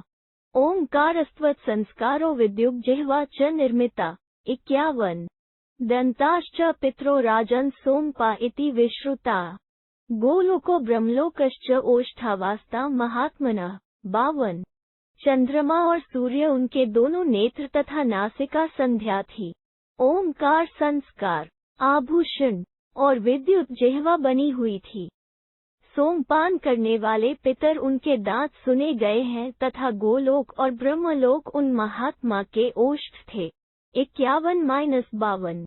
ओंकारस्त्वत् संस्कारो विद्युग जिह्वा च निर्मिता। 51 दंताश्च पितरो राजन् सोमपा इति विश्रुता गोलोको ब्रह्मलोकश्च ओष्ठावास्ता महात्मनः। 52 चंद्रमा और सूर्य उनके दोनों नेत्र तथा नासिका संध्या थी। ओंकार संस्कार आभूषण और विद्युत जिह्वा बनी हुई थी। सोमपान करने वाले पितर उनके दांत सुने गए हैं तथा गोलोक और ब्रह्मलोक उन महात्मा के ओष्ठ थे। 51-52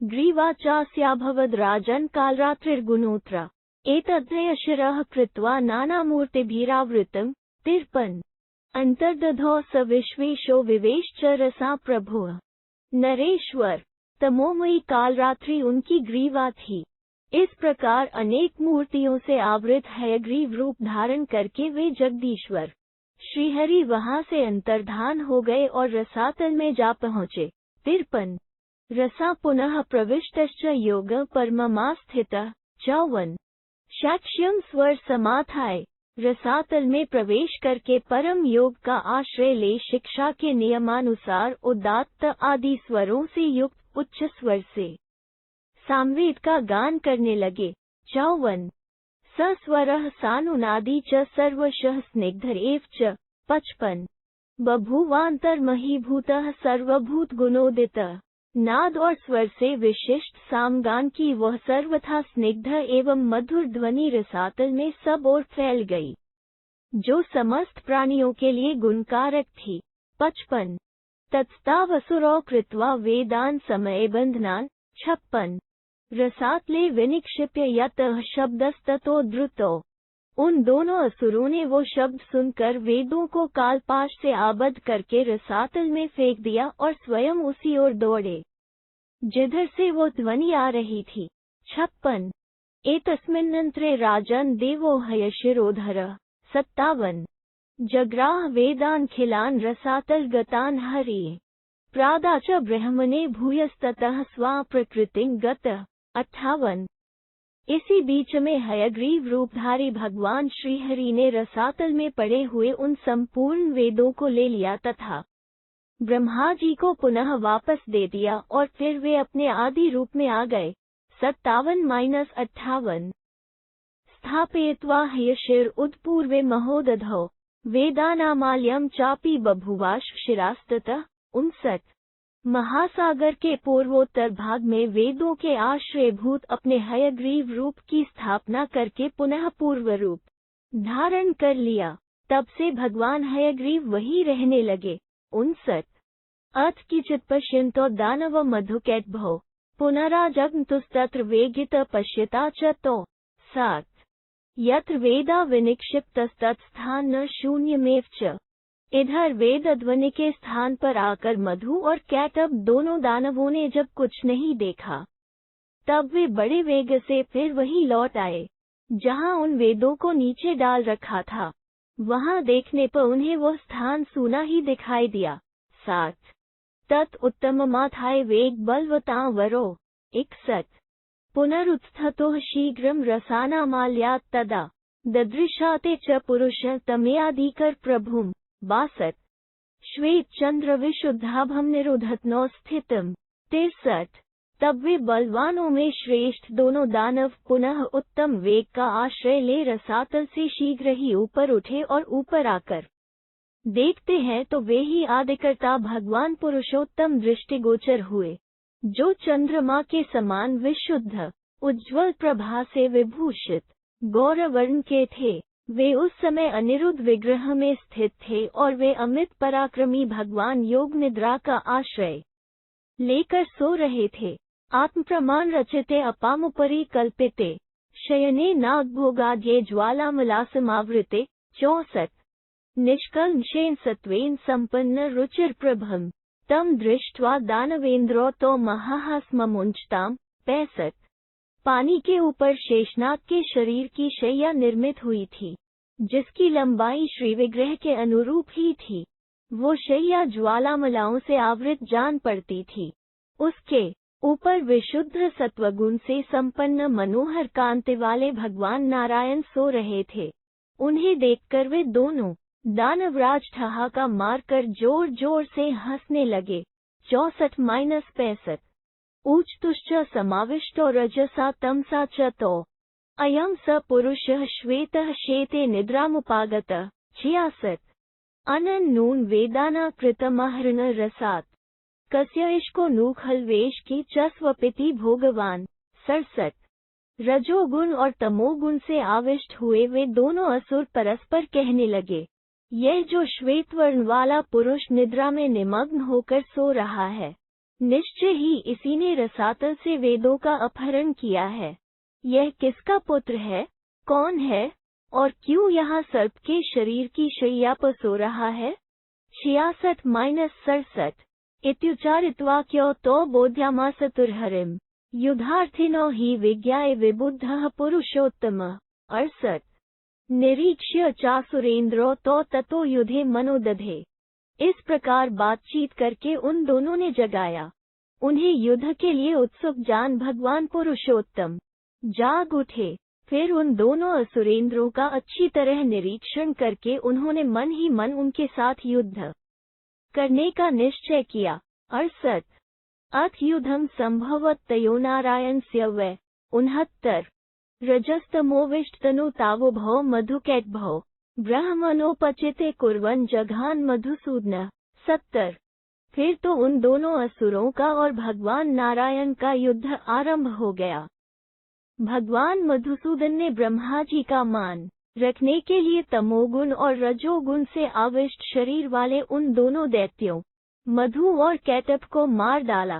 ग्रीवा चास्याभवद राजन कालरात्रिर्गुणोत्र एतद्रयशिरः कृत्वा नानामूर्तिभिरावृतम्। 53 अंतर्दधौ स विश्वेशो विवेश्च रसा प्रभुः नरेश्वर तमोमयी कालरात्रि उनकी ग्रीवा थी। इस प्रकार अनेक मूर्तियों से आवृत हयग्रीव रूप धारण करके वे जगदीश्वर श्रीहरि वहां से अंतर्धान हो गए और रसातल में जा पहुँचे। 53 रसा पुनः प्रविष्टश्च योग परममास्थितः। 54 साक्ष्यम स्वर समाथाय रसातल में प्रवेश करके परम योग का आश्रय ले शिक्षा के नियमानुसार उदात्त आदि स्वरों से युक्त उच्च स्वर से सामवेद का गान करने लगे। 54 सस्वरः सानुनादी च सर्वशः स्निग्धर एव च। 55 बभूवान्तर्महीभूतः सर्वभूत गुणोदितः नाद और स्वर से विशिष्ट सामगान की वह सर्वथा स्निग्ध एवं मधुर ध्वनि रसातल में सब ओर फैल गई, जो समस्त प्राणियों के लिए गुणकारक थी। 55 तत्स्तावसुरौ कृत्वा वेदान समय बंधनान। 56 रसातले विनिक्षिप्य यतः शब्दस्ततो द्रुतो उन दोनों असुरों ने वो शब्द सुनकर वेदों को कालपाश से आबद्ध करके रसातल में फेंक दिया और स्वयं उसी ओर दौड़े जिधर से वो ध्वनि आ रही थी। 56 एतस्मिन्नंतरे राजन देवो हयशिरोधरः। 57 जग्राह वेदान खिलान रसातल गतान हरि प्रादाच ब्रह्मणे भूयस्ततः स्वा प्रकृतिं गतः। 58 इसी बीच में हयग्रीव रूपधारी भगवान श्रीहरि ने रसातल में पड़े हुए उन संपूर्ण वेदों को ले लिया तथा ब्रह्मा जी को पुनः वापस दे दिया और फिर वे अपने आदि रूप में आ गए। 57-58 स्थापयित्वा हयशिर उद्पूर्वे महोदधौ वेदानामाल्यं चापि बभुवाश शिरास्ततः। 59 महासागर के पूर्वोत्तर भाग में वेदों के आश्रयभूत अपने हयग्रीव रूप की स्थापना करके पुनः पूर्व रूप धारण कर लिया। तब से भगवान हयग्रीव वही रहने लगे। 59 अथ किचित् पश्यन्तो दानव मधुकैटभौ पुनराजगन्तुस्तत्र वेगित पश्यता च तो। 7 यत्र वेदा विनिक्षिप्तस्तत्स्थान न शून्यमेव च इधर वेद ध्वनि के स्थान पर आकर मधु और कैटभ दोनों दानवों ने जब कुछ नहीं देखा, तब वे बड़े वेग से फिर वहीं लौट आए जहां उन वेदों को नीचे डाल रखा था। वहां देखने पर उन्हें वह स्थान सूना ही दिखाई दिया। 7 तत् उत्तममाथाय वेग बलवता वरो। 61 पुनरुत्थतो शीघ्रं रसानामाल्यात् तदा ददृशाते च पुरुष तमेयाधिकर प्रभुम्। 62 श्वेत चंद्र विशुद्धाभम निरोधत्नो स्थितम्। 63 तब वे बलवानों में श्रेष्ठ दोनों दानव पुनः उत्तम वेग का आश्रय ले रसातल से शीघ्र ही ऊपर उठे और ऊपर आकर देखते हैं तो वे ही आदिकर्ता भगवान पुरुषोत्तम दृष्टिगोचर हुए, जो चंद्रमा के समान विशुद्ध उज्ज्वल प्रभा से विभूषित गौरवर्ण के थे। वे उस समय अनिरुद्ध विग्रह में स्थित थे और वे अमित पराक्रमी भगवान योग निद्रा का आश्रय लेकर सो रहे थे। आत्म प्रमाण रचिते अपामुपरि कल्पिते शयने नागभोगाद्ये ज्वालामलासमावृते 64 निष्कल्मषेण सत्त्वेन संपन्न रुचिरप्रभम तम दृष्ट्वा दानवेंद्रो तो महाहास्ममुंचताम 65 पानी के ऊपर शेषनाग के शरीर की शैया निर्मित हुई थी, जिसकी लंबाई श्रीविग्रह के अनुरूप ही थी। वो शैया ज्वालामलाओं से आवृत जान पड़ती थी। उसके ऊपर विशुद्ध सत्वगुण से संपन्न मनोहर कांति वाले भगवान नारायण सो रहे थे। उन्हें देखकर वे दोनों दानवराज ठहाका मारकर जोर जोर से हंसने लगे। 64-65 ऊचतुश्च समाविष्टो रजसा तमसा च तो अयं स पुरुषः श्वेतः शेते निद्रामुपागतः 66 अनन्नून वेदाना कृतमहृण रसात् कस्य इश्को नूखलवेश की च स्वपिति भोगवान 67 रजोगुण और तमोगुण से आविष्ट हुए वे दोनों असुर परस्पर कहने लगे, यह जो श्वेत वर्ण वाला पुरुष निद्रा में निमग्न होकर सो रहा है, निश्चय ही इसी ने रसातल से वेदों का अपहरण किया है। यह किसका पुत्र है, कौन है, और क्यों यहाँ सर्प के शरीर की शैया पर सो रहा है। 66-67 इत्युच्चारित्वा क्यों तो बोध्यामास तुर्हरिम युद्धार्थिनो हि विज्ञाय विबुद्धः पुरुषोत्तम 68 निरीक्ष्य चासुरेंद्रो तो ततो युधे मनोदधे। इस प्रकार बातचीत करके उन दोनों ने जगाया। उन्हें युद्ध के लिए उत्सुक जान भगवान पुरुषोत्तम जाग उठे। फिर उन दोनों असुरेंद्रों का अच्छी तरह निरीक्षण करके उन्होंने मन ही मन उनके साथ युद्ध करने का निश्चय किया। 68 अथ युद्धम संभवत तयो नारायणस्य वै 69 रजस्तमोविष्टतनु तावुभौ मधुकैटभौ ब्रह्मणोपचिते कुर्वन् जघान मधुसूदन 70 फिर तो उन दोनों असुरों का और भगवान नारायण का युद्ध आरंभ हो गया। भगवान मधुसूदन ने ब्रह्मा जी का मान रखने के लिए तमोगुण और रजोगुण से आविष्ट शरीर वाले उन दोनों दैत्यों मधु और कैटभ को मार डाला।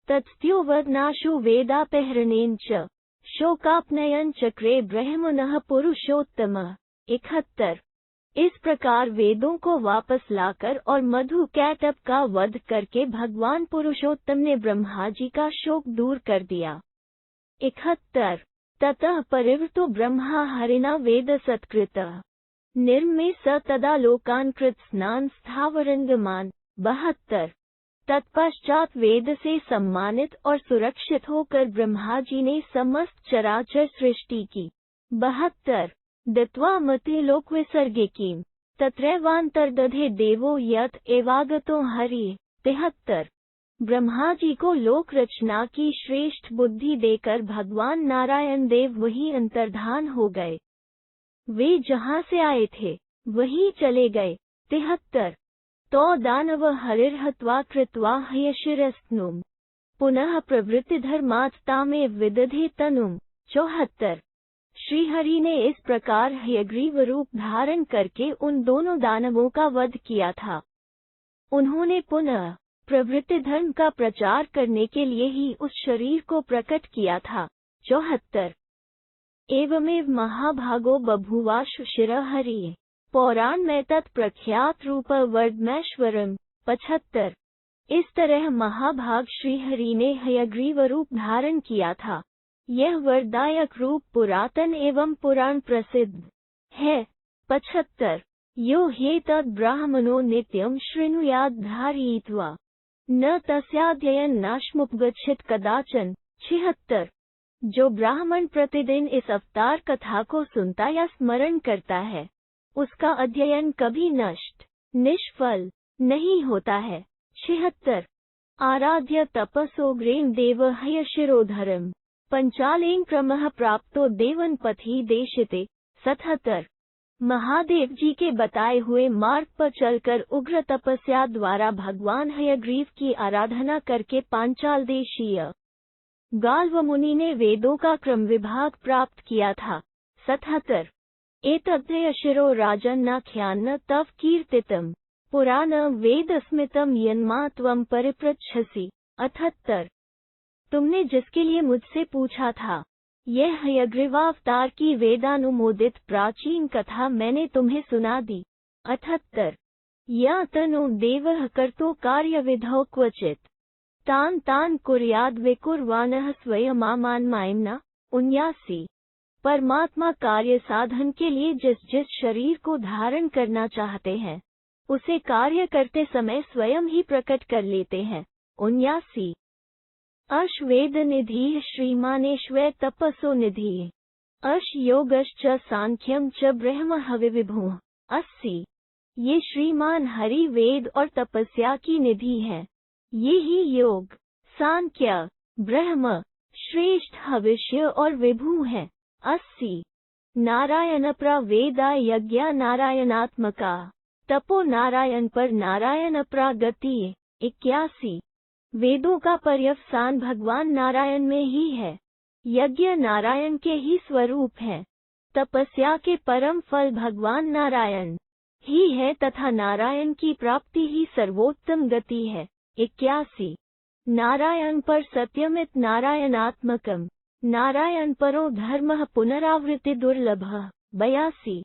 तत्स्त्योवदनाशु वेदापहरणेन च शोकापनयन चक्रे ब्रह्मणः पुरुषोत्तम 71 इस प्रकार वेदों को वापस लाकर और मधु कैटभ का वध करके भगवान पुरुषोत्तम ने ब्रह्मा जी का शोक दूर कर दिया। 71 ततः परिवृतो ब्रह्मा हरिणा वेद सत्कृतः निर्मे स तदा लोकान्कृत स्नान स्थावरंगमान 72 तत्पश्चात वेद से सम्मानित और सुरक्षित होकर ब्रह्मा जी ने समस्त चराचर सृष्टि की। 72 दत्वा मति लोक विसर्गिकीं तत्रैवांतर्दधे देवो यत एवागतो हरि 73 ब्रह्मा जी को लोक रचना की श्रेष्ठ बुद्धि देकर भगवान नारायण देव वहीं अंतर्धान हो गए। वे जहाँ से आए थे वहीं चले गए। 73 तो दानव हरिर्हत्वा कृत्वा हयशिरस्तनुम पुनः प्रवृत्तिधर्मात्तामे विदधे तनुम 74 श्रीहरि ने इस प्रकार हयग्रीव रूप धारण करके उन दोनों दानवों का वध किया था। उन्होंने पुनः प्रवृत्ति धर्म का प्रचार करने के लिए ही उस शरीर को प्रकट किया था। 74 एवमेव महाभागो बभूवाशु शिरहरि पौराण में तत्प्रख्यात रूप वर्धमेश्वरम 75 इस तरह महाभाग श्रीहरि ने हयग्रीव रूप धारण किया था। यह वरदायक रूप पुरातन एवं पुराण प्रसिद्ध है। 75 यो हे तद ब्राह्मणो नित्यं शृणुयाद धारयित्वा न तस्याध्ययन नाशमुपगच्छित कदाचन। 76 जो ब्राह्मण प्रतिदिन इस अवतार कथा को सुनता या स्मरण करता है, उसका अध्ययन कभी नष्ट निष्फल नहीं होता है। 76 आराध्य तपसोग्रेण देव हयशिरोधरम पंचालेन क्रमः प्राप्तो देवन पथि देशिते। 77 महादेव जी के बताए हुए मार्ग पर चलकर उग्र तपस्या द्वारा भगवान हयग्रीव की आराधना करके पांचाल देशीय गाल्व मुनि ने वेदों का क्रम विभाग प्राप्त किया था। 77 एतद्धयशिरो राजन्नाख्यान्न तव कीर्तितम पुराण वेदस्मितम यन्मा त्वं परिपृच्छसि। 78 तुमने जिसके लिए मुझसे पूछा था यह हयग्रीवावतार की वेदानुमोदित प्राचीन कथा मैंने तुम्हें सुना दी। 78 या तनु देवः कर्तो कार्यविधौ क्वचित् तान तान कुर्याद् विकुर्वाणः स्वयमामान्मायम्ना। 79 परमात्मा कार्य साधन के लिए जिस जिस शरीर को धारण करना चाहते हैं उसे कार्य करते समय स्वयं ही प्रकट कर लेते हैं। 79 अश वेद निधि श्रीमानेश्वर तपसो निधि अश योगश्च सांख्यम च ब्रह्म हविविभु। 80 ये श्रीमान हरि वेद और तपस्या की निधि है। ये ही योग, सांख्य, ब्रह्म, श्रेष्ठ हविष्य और विभु है। 80 नारायण प्रवेदा यज्ञ नारायणात्मका तपो नारायण पर नारायण प्रागति। 81 वेदों का पर्यवसान भगवान नारायण में ही है। यज्ञ नारायण के ही स्वरूप है। तपस्या के परम फल भगवान नारायण ही है तथा नारायण की प्राप्ति ही सर्वोत्तम गति है। 81 नारायण पर सत्यमित नारायणात्मकम नारायण परो धर्मः पुनरावृत्ति दुर्लभः। 82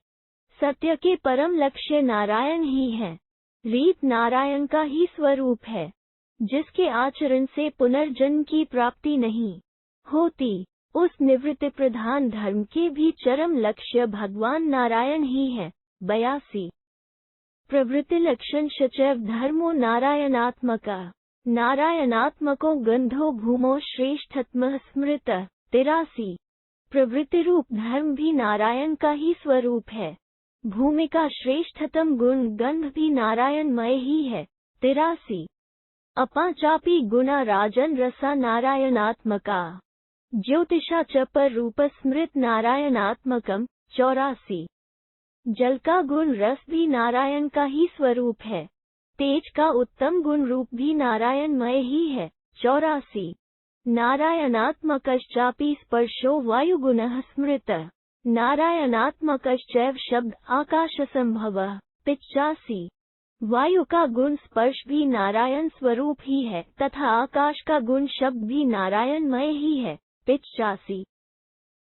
सत्य के परम लक्ष्य नारायण ही है। रीत नारायण का ही स्वरूप है जिसके आचरण से पुनर्जन्म की प्राप्ति नहीं होती। उस निवृत्ति प्रधान धर्म के भी चरम लक्ष्य भगवान नारायण ही है। 82 प्रवृत्ति लक्षण शचैव धर्मो नारायणात्मका नारायणात्मको गंधो भूमो श्रेष्ठत्म स्मृत। 83 प्रवृत्ति रूप धर्म भी नारायण का ही स्वरूप है। भूमि का श्रेष्ठतम गुण गंध भी नारायणमय ही है। 83 अपाचापी गुणा राजन रसा नारायणात्मका ज्योतिषा च पर रूप स्मृत नारायणात्मकम। 84 जल का गुण रस भी नारायण का ही स्वरूप है। तेज का उत्तम गुण रूप भी नारायणमय ही है। 84 नारायणात्मकश्चापि स्पर्शो वायुगुणः स्मृतः नारायणात्मकश्चैव शब्द आकाश संभवः। 85 वायु का गुण स्पर्श भी नारायण स्वरूप ही है तथा आकाश का गुण शब्द भी नारायणमय ही है। 85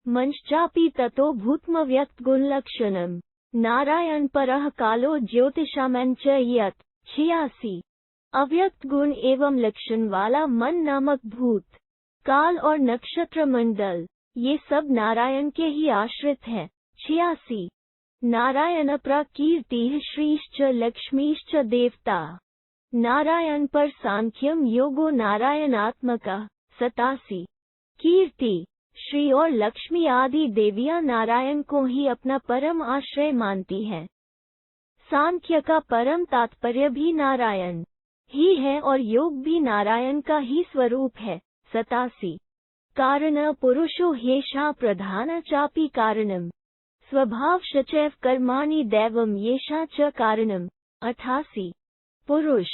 मंश्चापि ततो भूतम व्यक्त गुण लक्षणम नारायण परः कालो ज्योतिषामञ्च यत्। 86 अव्यक्त गुण एवं लक्षण वाला मन नामक भूत, काल और नक्षत्र मंडल ये सब नारायण के ही आश्रित हैं। 86 नारायण प्रकीर्ति श्रीश्च लक्ष्मीश्च देवता नारायण पर सांख्यम योगो नारायणात्मका। 87 कीर्ति श्री और लक्ष्मी आदि देवियां नारायण को ही अपना परम आश्रय मानती हैं। सांख्य का परम तात्पर्य भी नारायण ही है और योग भी नारायण का ही स्वरूप है। 87 कारण पुरुषो ह्येषा प्रधान चापि कारणम स्वभाव शचैव कर्माणि दैवम येषा च कारणम। 88 पुरुष,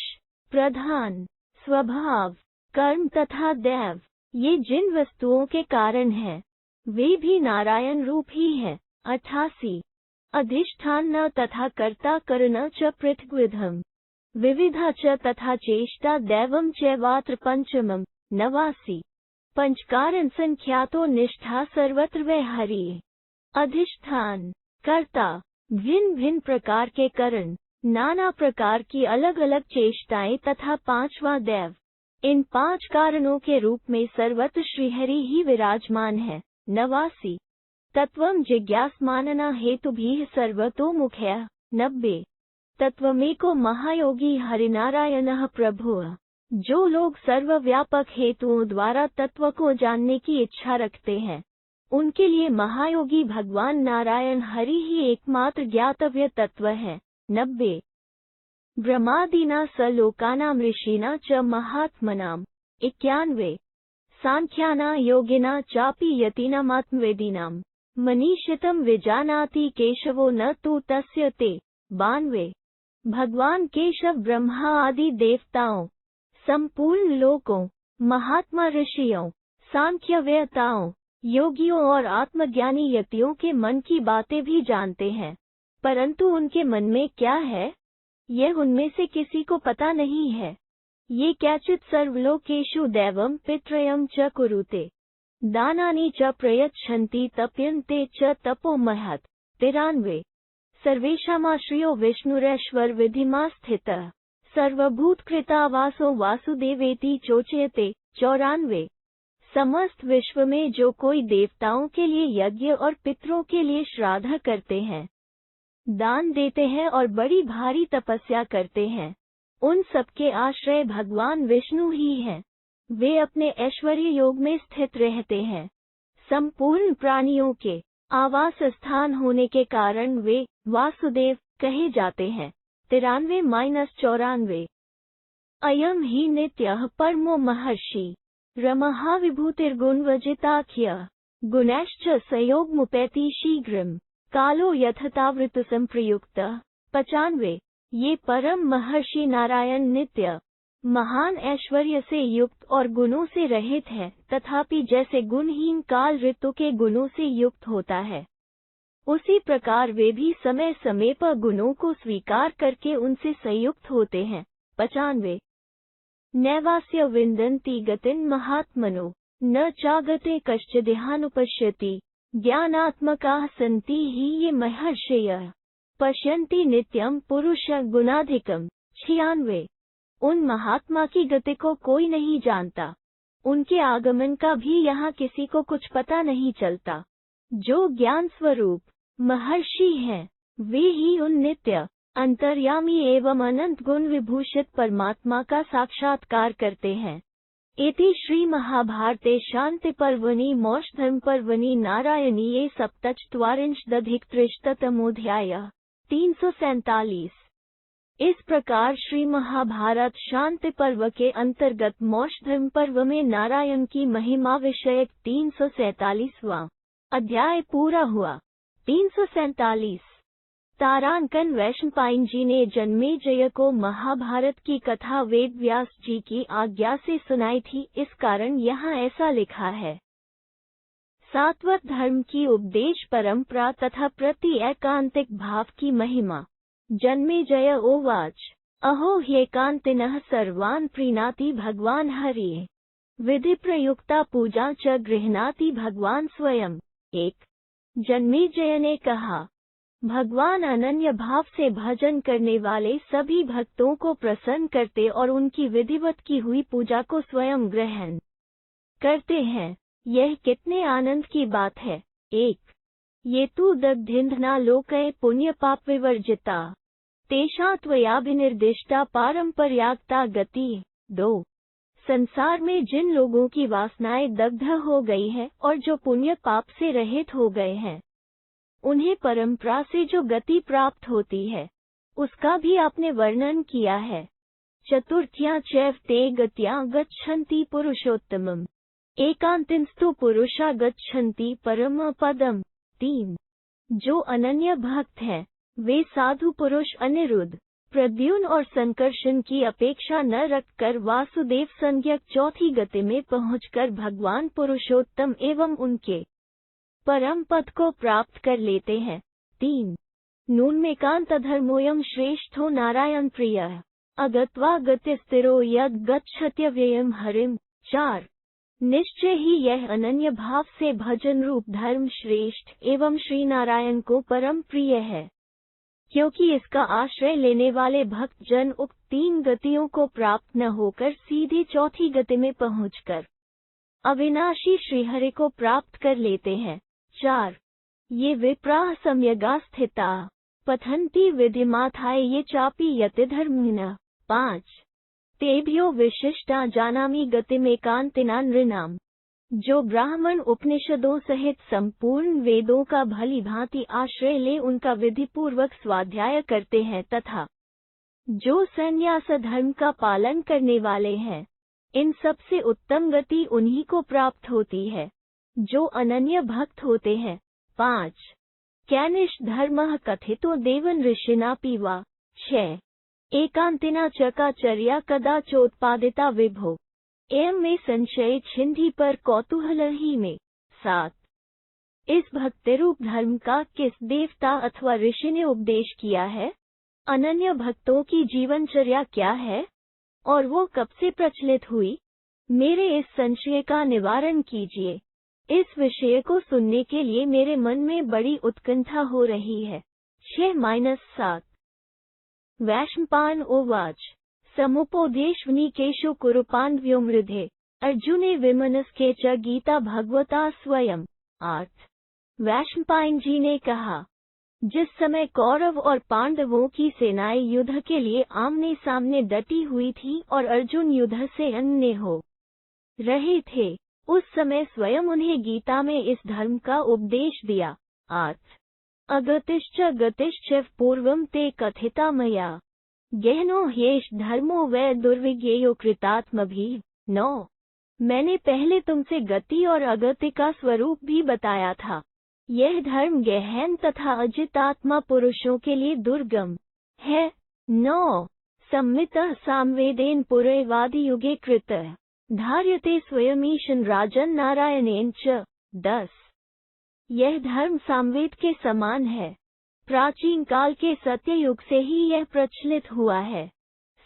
प्रधान, स्वभाव, कर्म तथा दैव ये जिन वस्तुओं के कारण हैं वे भी नारायण रूप ही है। 88 अधिष्ठान न तथा कर्ता करण च पृथग्विधम विविधा च तथा चेष्टा दैवम चैवात्र पंचमम। 89 पंचकारण संख्यातो निष्ठा सर्वत्र वै हरि अधिष्ठान, कर्ता, भिन्न भिन्न प्रकार के कारण, नाना प्रकार की अलग अलग चेष्टाएं तथा पांचवा दैव, इन 5 कारणों के रूप में सर्वत्र श्रीहरि ही विराजमान है। 89 तत्वम जिज्ञासमानना हेतुभिः सर्वतोमुखयः। 90 तत्वमेको महायोगी हरिनारायणः प्रभुः जो लोग सर्वव्यापक हेतुओं द्वारा तत्व को जानने की इच्छा रखते हैं उनके लिए महायोगी भगवान नारायण हरि ही एकमात्र ज्ञातव्य तत्व है। 90 ब्रह्मादिना स लोकानां ऋषिना च महात्मनाम्। 91 सांख्याना योगिना चापि यतीनामात्मवेदिनाम् मनीषितं विजानाति केशवो न तु तस्य ते। 92 भगवान केशव ब्रह्मा आदि देवताओं, संपूर्ण लोकों, महात्मा ऋषियों, सांख्यवेताओं, योगियों और आत्मज्ञानी यतियों के मन की बातें भी जानते हैं, परंतु उनके मन में क्या है यह उनमें से किसी को पता नहीं है। ये कैचित् सर्वलोकेषु दैवं पित्रयं च कुरुते दानानि च प्रयच्छन्ति तप्यन्ते च तपो महत्। 93 सर्वेषामाश्रयो विष्णुरेश्वर विधिमा स्थितः सर्वभूतकृता वासो वासुदेवेति चोच्यते। 94 समस्त विश्व में जो कोई देवताओं के लिए यज्ञ और पितरों के लिए श्राद्ध करते हैं, दान देते हैं और बड़ी भारी तपस्या करते हैं, उन सबके आश्रय भगवान विष्णु ही हैं। वे अपने ऐश्वर्य योग में स्थित रहते हैं। संपूर्ण प्राणियों के आवास स्थान होने के कारण वे वासुदेव कहे जाते हैं। 93-94 अयम ही नित्यः परमो महर्षि रमहा विभूतिर्गुणवजिताख्यः गुणैश्च संयोगमुपैति शीघ्रं कालो यथतावृत संप्रयुक्तः। 95 ये परम महर्षि नारायण नित्य महान ऐश्वर्य से युक्त और गुणों से रहित है, तथापि जैसे गुणहीन काल ऋतु के गुणों से युक्त होता है, उसी प्रकार वे भी समय समय पर गुणों को स्वीकार करके उनसे संयुक्त होते हैं। 95 नैवास्य विन्दन्ति गतिं महात्मनो न चागते कश्चिदेहानुपश्यति ज्ञानात्मकाः सन्ति हि ये महर्षयः पश्यन्ति नित्यं पुरुषं गुणाधिकम्। 96 उन महात्मा की गति को कोई नहीं जानता, उनके आगमन का भी यहाँ किसी को कुछ पता नहीं चलता। जो ज्ञान स्वरूप महर्षि हैं, वे ही उन नित्य अंतर्यामी एवं अनंत गुण विभूषित परमात्मा का साक्षात्कार करते हैं। इति श्री महाभारते शांति पर्वणि मोक्षधर्म पर्वणि नारायणीये सप्तचत्वारिंशदधिकत्रिशततमोऽध्यायः। 347 इस प्रकार श्री महाभारत शांति पर्व के अंतर्गत मोक्षधर्म पर्व में नारायण की महिमा विषयक 347वां अध्याय पूरा हुआ। 347 तारांकन वैशंपायन जी ने जन्मेजय को महाभारत की कथा वेद व्यास जी की आज्ञा से सुनाई थी, इस कारण यहाँ ऐसा लिखा है। सात्वत धर्म की उपदेश परंपरा तथा प्रति एकांतिक भाव की महिमा। जन्मेजय उवाच अहो ह्येकांतिनः सर्वान् प्रीणाति भगवान् हरिः विधि प्रयुक्ता पूजा च गृह्णाति भगवान स्वयं। 1 जन्मेजय ने कहा, भगवान अनन्य भाव से भजन करने वाले सभी भक्तों को प्रसन्न करते और उनकी विधिवत की हुई पूजा को स्वयं ग्रहण करते हैं। यह कितने आनंद की बात है। 1 ये तु दग्धिन्धना लोकये पुण्य पाप विवर्जिता तेषा त्वयाभिनिर्दिष्टा पारंपर्याक्ता गति। 2 संसार में जिन लोगों की वासनाएं दग्ध हो गई है और जो पुण्य पाप से रहित हो गए हैं, उन्हें परंपरा से जो गति प्राप्त होती है, उसका भी आपने वर्णन किया है। चतुर्थ्या चैव ते गत्या गच्छन्ति पुरुषोत्तमम् एकांतिंस्तु पुरुषा गच्छन्ति परम पदम। 3 जो अनन्य भक्त हैं, वे साधु पुरुष अनिरुद्ध, प्रद्युम्न और संकर्षण की अपेक्षा न रखकर वासुदेव संज्ञक चौथी गति में पहुंचकर भगवान पुरुषोत्तम एवं उनके परम पद को प्राप्त कर लेते हैं। 3 नूनमेकांत धर्मोऽयं श्रेष्ठो नारायण प्रियः अगत्वा गतिस्थिरो यद् गच्छत्यव्ययम् हरिम्। 4 निश्चय ही यह अनन्य भाव से भजन रूप धर्म श्रेष्ठ एवं श्री नारायण को परम प्रिय है, क्योंकि इसका आश्रय लेने वाले भक्त जन उक्त 3 गतियों को प्राप्त न होकर सीधी चौथी गति में पहुंचकर अविनाशी श्रीहरि को प्राप्त कर लेते हैं। 4 ये विप्राः सम्यगा स्थिता पठन्ति विधिमाथाय ये चापि यतिधर्मिणः। 5 तेभ्यो विशिष्टा जानामि गतिमेकांतिना नृणाम् जो ब्राह्मण उपनिषदों सहित संपूर्ण वेदों का भली भांति आश्रय ले उनका विधिपूर्वक स्वाध्याय करते हैं तथा जो संन्यास धर्म का पालन करने वाले हैं, इन सबसे उत्तम गति उन्हीं को प्राप्त होती है जो अनन्य भक्त होते हैं। 5 कैनिष धर्मः कथितो देवन ऋषिणापि वा। 6 एकांतिना चकाचर्या कदाचोत्पादिता विभो एवं में संशय छिंदी पर कौतूहल ही में। 7 इस भक्तिरूप धर्म का किस देवता अथवा ऋषि ने उपदेश किया है, अनन्य भक्तों की जीवनचर्या क्या है और वो कब से प्रचलित हुई, मेरे इस संशय का निवारण कीजिए। इस विषय को सुनने के लिए मेरे मन में बड़ी उत्कंठा हो रही है। 6-7 वैशंपायन उवाच समुपोदेशवनिकेषु कुरुपाण्डव्यो मृधे अर्जुने विमनस्के च गीता भगवता स्वयं। 8 वैशंपायन जी ने कहा, जिस समय कौरव और पांडवों की सेनाएं युद्ध के लिए आमने सामने डटी हुई थी और अर्जुन युद्ध से अन्य हो रहे थे, उस समय स्वयं उन्हें गीता में इस धर्म का उपदेश दिया। 8 अगतिश्च गतिश्च पूर्वं ते कथिता मया गहनो ह्येष धर्मो वै दुर्विज्ञेयो कृतात्मभिः। 9 मैंने पहले तुमसे गति और अगति का स्वरूप भी बताया था। यह धर्म गहन तथा अजितात्मा पुरुषों के लिए दुर्गम है। 9 सम्मितः सामवेदेन पुरैवादि युगे कृतः धार्यते स्वयमीशन राजन नारायणेन च। 10 यह धर्म सामवेद के समान है। प्राचीन काल के सत्ययुग से ही यह प्रचलित हुआ है।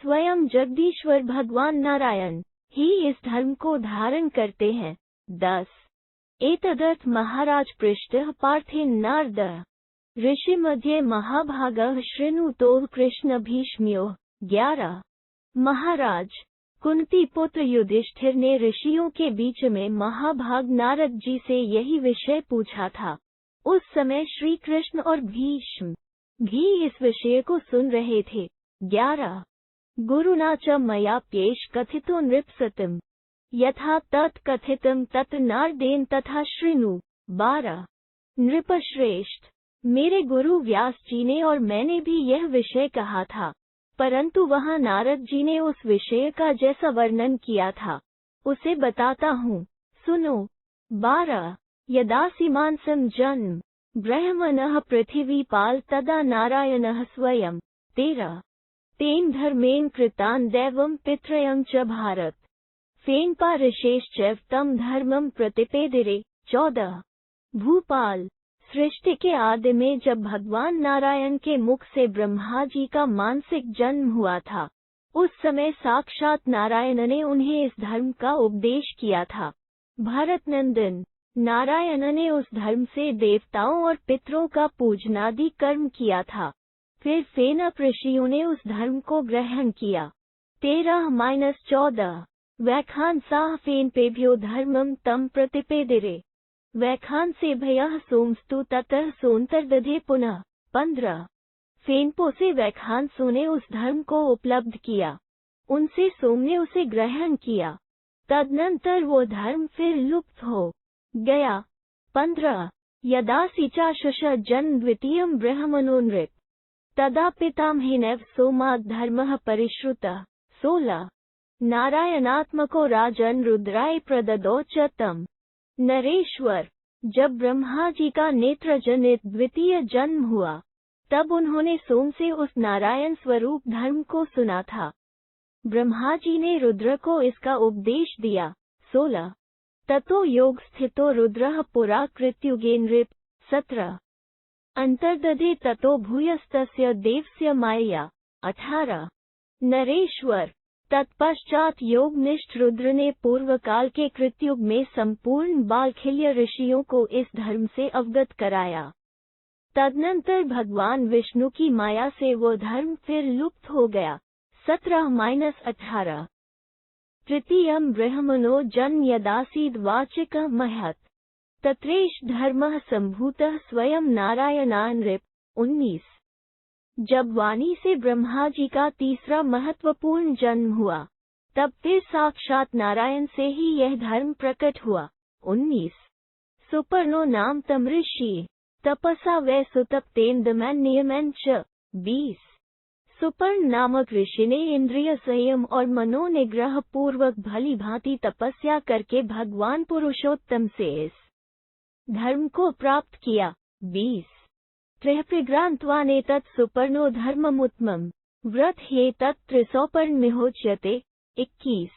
स्वयं जगदीश्वर भगवान नारायण ही इस धर्म को धारण करते हैं। 10 एतदर्थ महाराज पृष्टः पार्थेन नारद ऋषि मध्ये महाभागः शृणुतो कृष्ण भीष्म्यो। 11 महाराज कुंती पुत्र युधिष्ठिर ने ऋषियों के बीच में महाभाग नारद जी से यही विषय पूछा था। उस समय श्री कृष्ण और भीष्म भी इस विषय को सुन रहे थे। 11 गुरुना च मयाप्येष कथितो नृपसतिम् यथा तत् कथितम् तत् नारदेन तथा शृणु। 12 नृपश्रेष्ठ मेरे गुरु व्यास जी ने और मैंने भी यह विषय कहा था, परंतु वहाँ नारद जी ने उस विषय का जैसा वर्णन किया था उसे बताता हूँ, सुनो। 12 यदा सीमांसं जन्म ब्रह्मणः पृथिवीपाल तदा नारायणः स्वयं। 13 तेन धर्मेण कृतान् दैवं पित्रयं च भारत फेनपा ऋषेश्चैव तं धर्मं प्रतिपेदिरे। 14 भूपाल सृष्टि के आदि में जब भगवान नारायण के मुख से ब्रह्मा जी का मानसिक जन्म हुआ था, उस समय साक्षात नारायण ने उन्हें इस धर्म का उपदेश किया था। भारत नंदन नारायण ने उस धर्म से देवताओं और पितरों का पूजनादि कर्म किया था। फिर फेनप ऋषियों ने उस धर्म को ग्रहण किया। 13-14 वैखांसाः फेनपेभ्यो धर्मं तं प्रतिपेदिरे वैखान से भयः सोमस्तु ततः सोन्तर्दधे पुनः। 15 फेनपो से वैखांसों ने उस धर्म को उपलब्ध किया, उनसे सोम ने उसे ग्रहण किया, तदनंतर वो धर्म फिर लुप्त हो गया। 15 यदा सिचाशुष जन्म द्वितीयं ब्रह्मणो नृप तदा पितामहेनैव सोमाद् धर्मः परिश्रुतः। 16 नारायणात्मको राजन् रुद्राय प्रददौ च तम्। नरेश्वर जब ब्रह्मा जी का नेत्र जनित द्वितीय जन्म हुआ, तब उन्होंने सोम से उस नारायण स्वरूप धर्म को सुना था। ब्रह्मा जी ने रुद्र को इसका उपदेश दिया। 16 ततो योग स्थितो रुद्रः पुरा कृत्युगे नृप। 17 अंतर्दधे ततो भूयस्तस्य देवस्य मायया। 18 नरेश्वर तत्पश्चात योगनिष्ठ रुद्र ने पूर्व काल के कृतयुग में संपूर्ण बालखिल्य ऋषियों को इस धर्म से अवगत कराया। तदनंतर भगवान विष्णु की माया से वो धर्म फिर लुप्त हो गया। 17-18 तृतीयं ब्रह्मणो जन्म यदासीद् वाचिकः महत् तत्रैष धर्मः सम्भूतः स्वयं नारायणाय नृप। 19 जब वाणी से ब्रह्मा जी का तीसरा महत्वपूर्ण जन्म हुआ, तब फिर साक्षात नारायण से ही यह धर्म प्रकट हुआ। 19 सुपर्णो नाम तम ऋषि तपसा वै सुतप्तेन दमैन्यमैन च। 20 सुपर्ण नामक ऋषि ने इंद्रिय संयम और मनोनिग्रह पूर्वक भली भांति तपस्या करके भगवान पुरुषोत्तम से इस धर्म को प्राप्त किया। 20 त्रिप्रग्रांत्वानेतत् सुपर्णो धर्ममुत्तमम् व्रत ह्येतत् त्रिसौपर्णमिहोच्यते। 21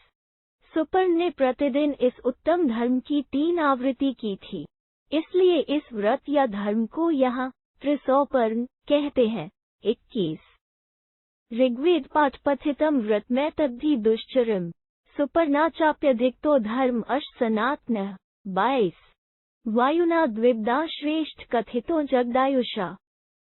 सुपर्ण ने प्रतिदिन इस उत्तम धर्म की 3 आवृत्ति की थी, इसलिए इस व्रत या धर्म को यहाँ त्रिसौपर्ण कहते हैं। 21 ऋग्वेद पाठपथितम व्रतमै तद्धि दुश्चरम सुपर्णाचाप्यधिक्तो धर्म अश सनातनः। 22 वायुना द्विविधा श्रेष्ठ कथितो जगदायुषा।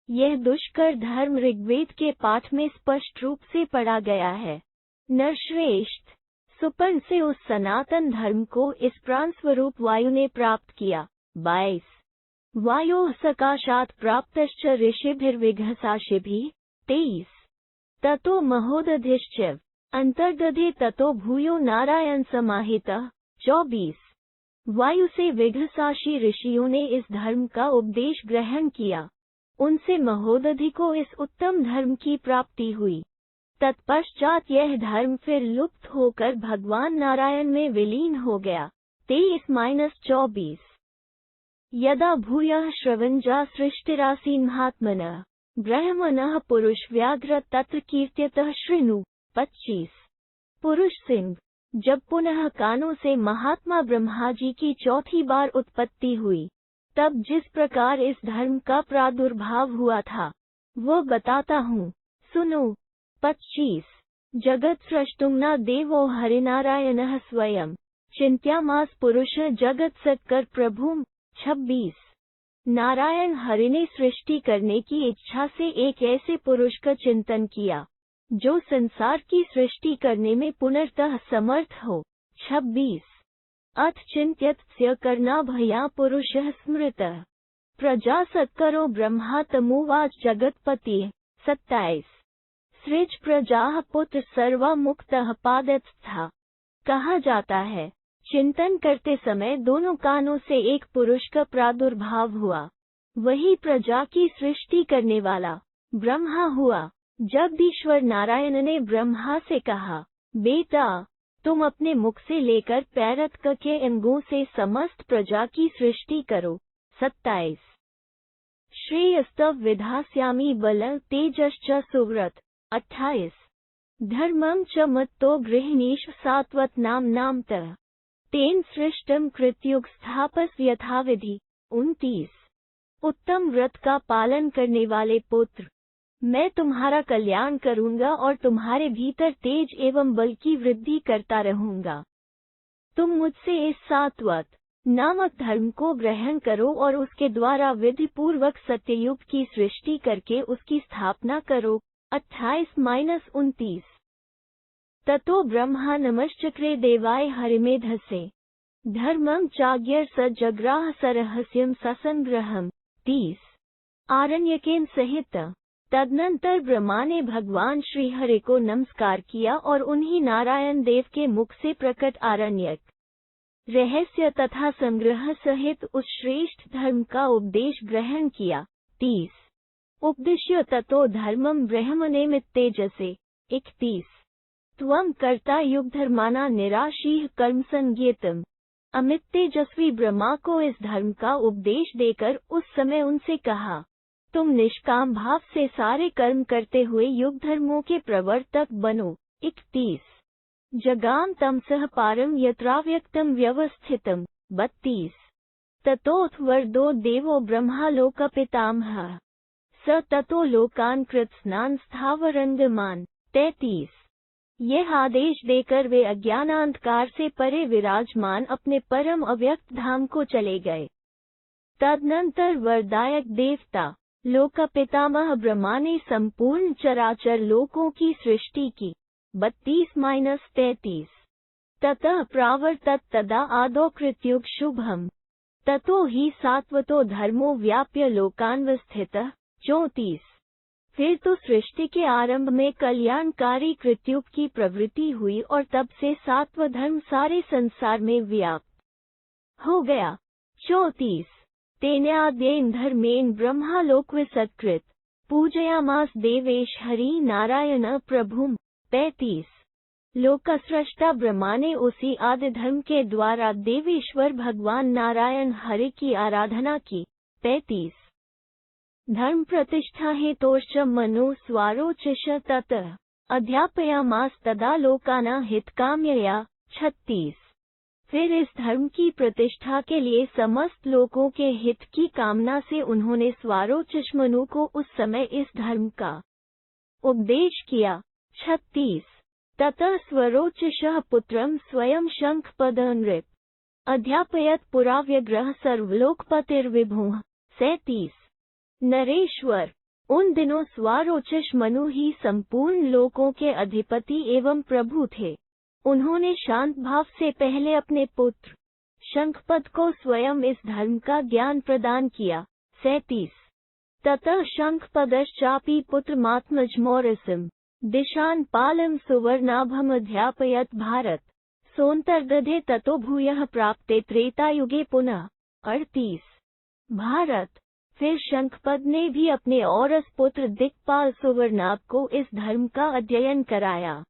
यह दुष्कर धर्म ऋग्वेद के पाठ में स्पष्ट रूप से पढ़ा गया है। नरश्रेष्ठ सुपर्ण से उस सनातन धर्म को इस प्राण स्वरूप वायु ने प्राप्त किया। 22 वायो सकाशात प्राप्तश्च ऋषिभिर्विघसाशिभिः। 23 ततो महोदधिश्च अंतर्दधे ततो भूयो नारायण समाहितः। 24 वायु से विघसाशी ऋषियों ने इस धर्म का उपदेश ग्रहण किया, उनसे महोदधि को इस उत्तम धर्म की प्राप्ति हुई। तत्पश्चात यह धर्म फिर लुप्त होकर भगवान नारायण में विलीन हो गया। 23-24 यदा भूयः श्रवणजा सृष्टिरासीन् महात्मनः ब्रह्मणः पुरुष व्याघ्र तत्र कीर्त्यतः शृणु। 25 पुरुष सिंह जब पुनः कानों से महात्मा ब्रह्मा जी की चौथी बार उत्पत्ति हुई, तब जिस प्रकार इस धर्म का प्रादुर्भाव हुआ था वो बताता हूँ, सुनो। 25 जगत सृष्टुम्ना देवो हरिनारायणः स्वयं चिन्त्यामास पुरुषः जगत सत्कर प्रभुम्। 26 नारायण हरि ने सृष्टि करने की इच्छा से एक ऐसे पुरुष का चिंतन किया जो संसार की सृष्टि करने में पूर्णतः समर्थ हो। 26 अथ चिन्त्यस्य कर्णाभया पुरुषः स्मृतः प्रजा सत्करो ब्रह्मा तमुवाच जगत्पतिः। 27 सृज प्रजाः पुत्र सर्वा मुक्तः पादतस्था। कहा जाता है, चिंतन करते समय दोनों कानों से एक पुरुष का प्रादुर्भाव हुआ, वही प्रजा की सृष्टि करने वाला ब्रह्मा हुआ। जगदीश्वर नारायण ने ब्रह्मा से कहा, बेटा तुम अपने मुख से लेकर पैरत के अंगों से समस्त प्रजा की सृष्टि करो। 27 श्रेयस्तव विधास्यामि बल तेजश्च सुव्रत। 28 धर्मं च मत्तो गृहिणीष सात्वत नाम तः तेन सृष्टम कृतयुग स्थापस यथाविधि। 29 उत्तम व्रत का पालन करने वाले पुत्र, मैं तुम्हारा कल्याण करूंगा और तुम्हारे भीतर तेज एवं बल की वृद्धि करता रहूंगा। तुम मुझसे इस सात्वत नामक धर्म को ग्रहण करो और उसके द्वारा विधि पूर्वक सत्ययुग की सृष्टि करके उसकी स्थापना करो। 28-29 ततो ब्रह्मा नमश्चक्रे देवाय हरिमेधसे धर्मं चाज्ञर स जग्राह सरहस्यम ससंग्रहम्। 30 आरण्यकेन सहित तदनंतर ब्रह्मा ने भगवान श्री हरि को नमस्कार किया और उन्हीं नारायण देव के मुख से प्रकट आरण्यक रहस्य तथा संग्रह सहित उस श्रेष्ठ धर्म का उपदेश ग्रहण किया। 30 उपदिश्य ततो धर्मम ब्रह्मणेमित्तेजसे। 31 त्वं कर्ता युगधर्माना निराशीः कर्म संज्ञेतम्। अमित तेजस्वी ब्रह्मा को इस धर्म का उपदेश देकर उस समय उनसे कहा, तुम निष्काम भाव से सारे कर्म करते हुए युग धर्मों के प्रवर्तक बनो। 31 जगाम तमसः पारम यत्राव्यक्तम व्यवस्थितम्। 32 ततोऽथ वरदो देवो ब्रह्मा लोकपितामहः स ततो लोकान् कृत्स्नान् स्थावरंगमान। 33 यह आदेश देकर वे अज्ञानांधकार से परे विराजमान अपने परम अव्यक्त धाम को चले गए। तदनंतर वरदायक देवता लोकपितामह ब्रह्मा ने संपूर्ण चराचर लोकों की सृष्टि की। 32-33 ततः प्रावर्तत तदा आदौ कृतयुग शुभम ततो ही सात्वतो धर्मो व्याप्य लोकान्वस्थितः। 34 फिर तो सृष्टि के आरंभ में कल्याणकारी कृतयुग की प्रवृत्ति हुई और तब से सात्व धर्म सारे संसार में व्याप्त हो गया। 34 तेनाद्येन धर्मेण ब्रह्मालोकविसत्कृत पूजयामास देवेश हरि नारायण प्रभुम्। 35 लोकस्रष्टा ब्रह्मा ने उसी आदि धर्म के द्वारा देवेश्वर भगवान नारायण हरि की आराधना की। 35 धर्म प्रतिष्ठा हेतोश्च मनो स्वारोचिष ततः अध्यापयामास तदा लोकाना हितकाम्यया। 36 फिर इस धर्म की प्रतिष्ठा के लिए समस्त लोगों के हित की कामना से उन्होंने स्वारोचिष मनु को उस समय इस धर्म का उपदेश किया। 36 ततः स्वरोचिषः पुत्रम स्वयं शंखपद नृप अध्यापयत पुरा व्यग्रह सर्वलोकपतिर्विभुः 37। नरेश्वर, उन दिनों स्वारोचिष मनु ही संपूर्ण लोकों के अधिपति एवं प्रभु थे। उन्होंने शांत भाव से पहले अपने पुत्र शंखपद को स्वयं इस धर्म का ज्ञान प्रदान किया। 37। ततः शंखपदश्चापि पुत्रमात्मजमौरिसं दिशान पालम सुवर्णाभम अध्यापयत भारत सोन्तर्दधे ततो भूयः प्राप्ते त्रेतायुगे पुनः। 38। भारत, फिर शंखपद ने भी अपने औरस पुत्र दिक्पाल सुवर्णाभ को इस धर्म का अध्ययन कराया।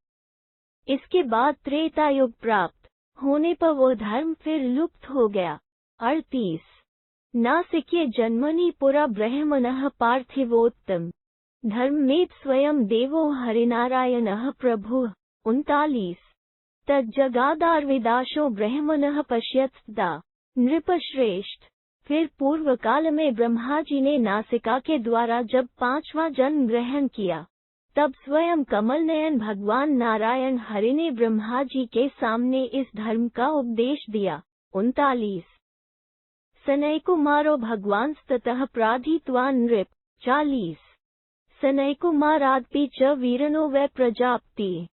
इसके बाद त्रेतायुग प्राप्त होने पर वो धर्म फिर लुप्त हो गया। 38। नासिक्य जन्मनि पुरा ब्रह्मणः पार्थिवोत्तम धर्ममेत स्वयं देवो हरिनारायणः प्रभुः। 39। तज्जगादार्विदाशो ब्रह्मणः पश्यत्सदा नृपश्रेष्ठ, फिर पूर्व काल में ब्रह्मा जी ने नासिका के द्वारा जब 5वां जन्म ग्रहण किया, तब स्वयं कमल नयन भगवान नारायण हरि ने ब्रह्मा जी के सामने इस धर्म का उपदेश दिया। 39। सनयकुमारो भगवांस्ततः प्राधित्वान् नृप। 40। सनयकुमारादपि च वीरनो वै प्रजापति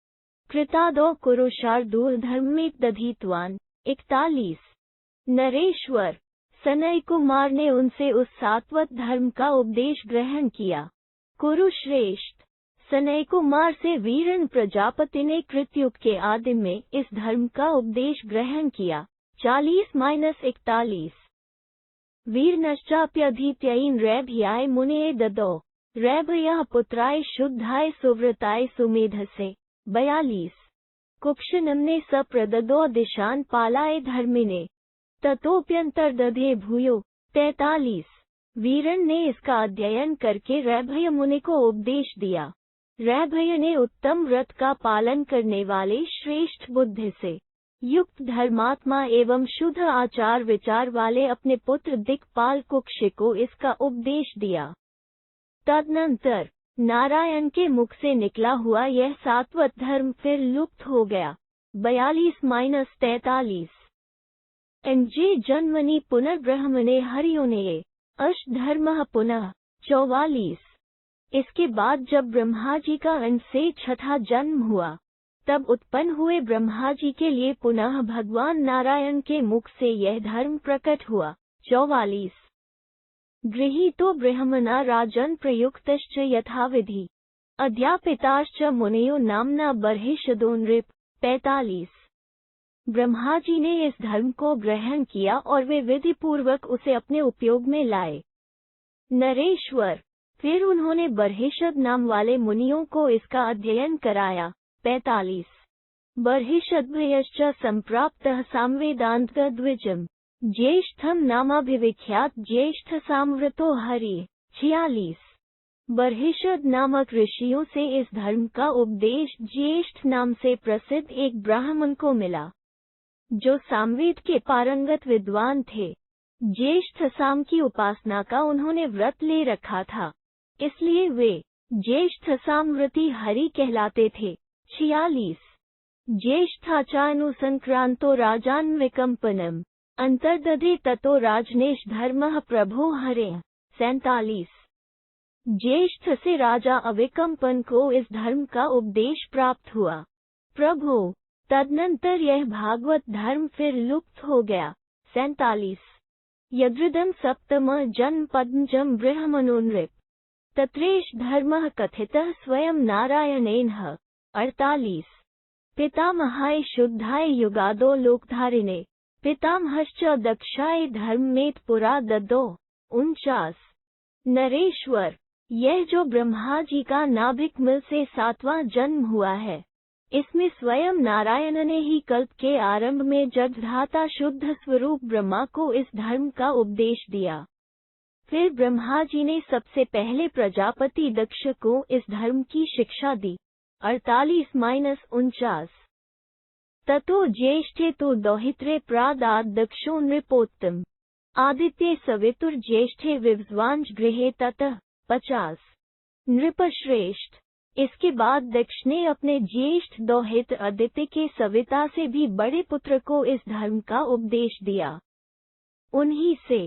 कृतादो कुरुशार्दूल धर्मेत दधित्वान्। 41। नरेश्वर, सनय कुमार ने उनसे उस सात्वत धर्म का उपदेश ग्रहण किया। कुरुश्रेष्ठ, सनय कुमार से वीरन प्रजापति ने कृतयुग के आदि में इस धर्म का उपदेश ग्रहण किया। 40-41। वीरनश्चाप्यधीत्ययीन रैभ्याय मुने ददो रैभयः पुत्राय शुद्धाय सुव्रताय सुमेधसे। 42। कुक्षनम ने सप्रददो दिशान पालाय धर्मिने ततोप्यंतर्दधे भूयो। 43। वीरन ने इसका अध्ययन करके रैभय मुनि को उपदेश दिया। रैभय ने उत्तम व्रत का पालन करने वाले श्रेष्ठ बुद्धि से युक्त धर्मात्मा एवं शुद्ध आचार विचार वाले अपने पुत्र दिक्पाल कुक्ष को इसका उपदेश दिया। तदनंतर नारायण के मुख से निकला हुआ यह सात्वत धर्म फिर लुप्त हो गया। 42-43। एनजे जन्मनि पुनर्ब्रह्मणे हरियोनये अष्टधर्मः पुनः। 44। इसके बाद जब ब्रह्मा जी का अंश से छठा जन्म हुआ, तब उत्पन्न हुए ब्रह्मा जी के लिए पुनः भगवान नारायण के मुख से यह धर्म प्रकट हुआ। 44। गृहीतो ब्रह्मणा राजन् प्रयुक्तश्च यथाविधि अध्यापिताश्च मुनयो नामना बर्हिषदो नृप। 45। ब्रह्मा जी ने इस धर्म को ग्रहण किया और वे विधि पूर्वक उसे अपने उपयोग में लाए। नरेश्वर, फिर उन्होंने बर्हिषद नाम वाले मुनियों को इसका अध्ययन कराया। 45। बर्हिषद्भयश्च संप्राप्तः सामवेदान्तद्विजम् ज्येष्ठम नामाभिविख्यात ज्येष्ठ सामव्रतो हरि। 46। बर्हिषद नामक ऋषियों से इस धर्म का उपदेश ज्येष्ठ नाम से प्रसिद्ध एक ब्राह्मण को मिला, जो सामवेद के पारंगत विद्वान थे। ज्येष्ठ साम की उपासना का उन्होंने व्रत ले रखा था, इसलिए वे ज्येष्ठ सामव्रती हरि कहलाते थे। 46। ज्येष्ठाचानुसंक्रांतो राजान्विकम्पनम अंतर्दधे ततो राजनेश धर्मः प्रभो हरे। 47। ज्येष्ठ से राजा अविकम्पन को इस धर्म का उपदेश प्राप्त हुआ। प्रभु, तदनंतर यह भागवत धर्म फिर लुप्त हो गया। 47। यदृदं सप्तम जन्म पद्मजं ब्रह्मणो नृप तत्रेष धर्मः कथितः स्वयं नारायणेनः। 48। पितामहाय शुद्धाय युगादो लोकधारिणे पितामहश्च दक्षाय धर्ममेत पुरा ददो। 49। नरेश्वर, यह जो ब्रह्मा जी का नाभिक मिल से 7वां जन्म हुआ है, इसमें स्वयं नारायण ने ही कल्प के आरंभ में जगद्धाता शुद्ध स्वरूप ब्रह्मा को इस धर्म का उपदेश दिया। फिर ब्रह्मा जी ने सबसे पहले प्रजापति दक्ष को इस धर्म की शिक्षा दी। 48-49। ततो ज्येष्ठे तो दौहित्रे प्रादाद दक्षो नृपोत्तम आदित्ये सवितुर ज्येष्ठे विवस्वांश गृहे ततः। 50। नृपश्रेष्ठ, इसके बाद दक्ष ने अपने ज्येष्ठ दौहित्र आदित्य के सविता से भी बड़े पुत्र को इस धर्म का उपदेश दिया। उन्हीं से